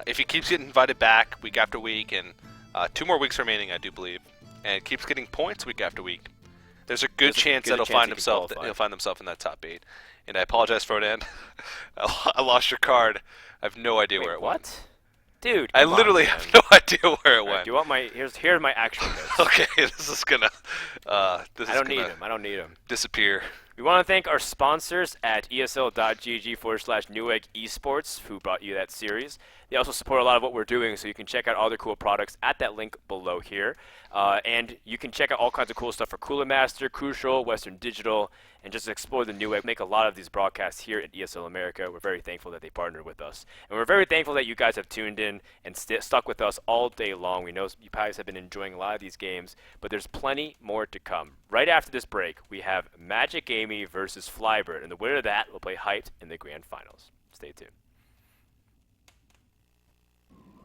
[SPEAKER 2] if he keeps getting invited back week after week, and 2 more weeks remaining, I do believe, and keeps getting points week after week, there's a good chance that he'll find himself in that top 8. And I apologize, Frodan. I lost your card. I have no idea where it went.
[SPEAKER 1] What? Dude,
[SPEAKER 2] I
[SPEAKER 1] come on,
[SPEAKER 2] literally
[SPEAKER 1] man.
[SPEAKER 2] have no idea where it
[SPEAKER 1] All right,
[SPEAKER 2] went.
[SPEAKER 1] do you want my here's my actual notes.
[SPEAKER 2] Okay, this is gonna
[SPEAKER 1] I don't need them. I don't need them.
[SPEAKER 2] disappear.
[SPEAKER 1] We want to thank our sponsors at esl.gg/Newegg Esports who brought you that series. They also support a lot of what we're doing, so you can check out all their cool products at that link below here. And you can check out all kinds of cool stuff for Cooler Master, Crucial, Western Digital, and just explore the Newegg. Make a lot of these broadcasts here at ESL America. We're very thankful that they partnered with us. And we're very thankful that you guys have tuned in and stuck with us all day long. We know you guys have been enjoying a lot of these games, but there's plenty more to come. Right after this break, we have Magic Amy versus Flybird, and the winner of that will play Hyped in the grand finals. Stay tuned.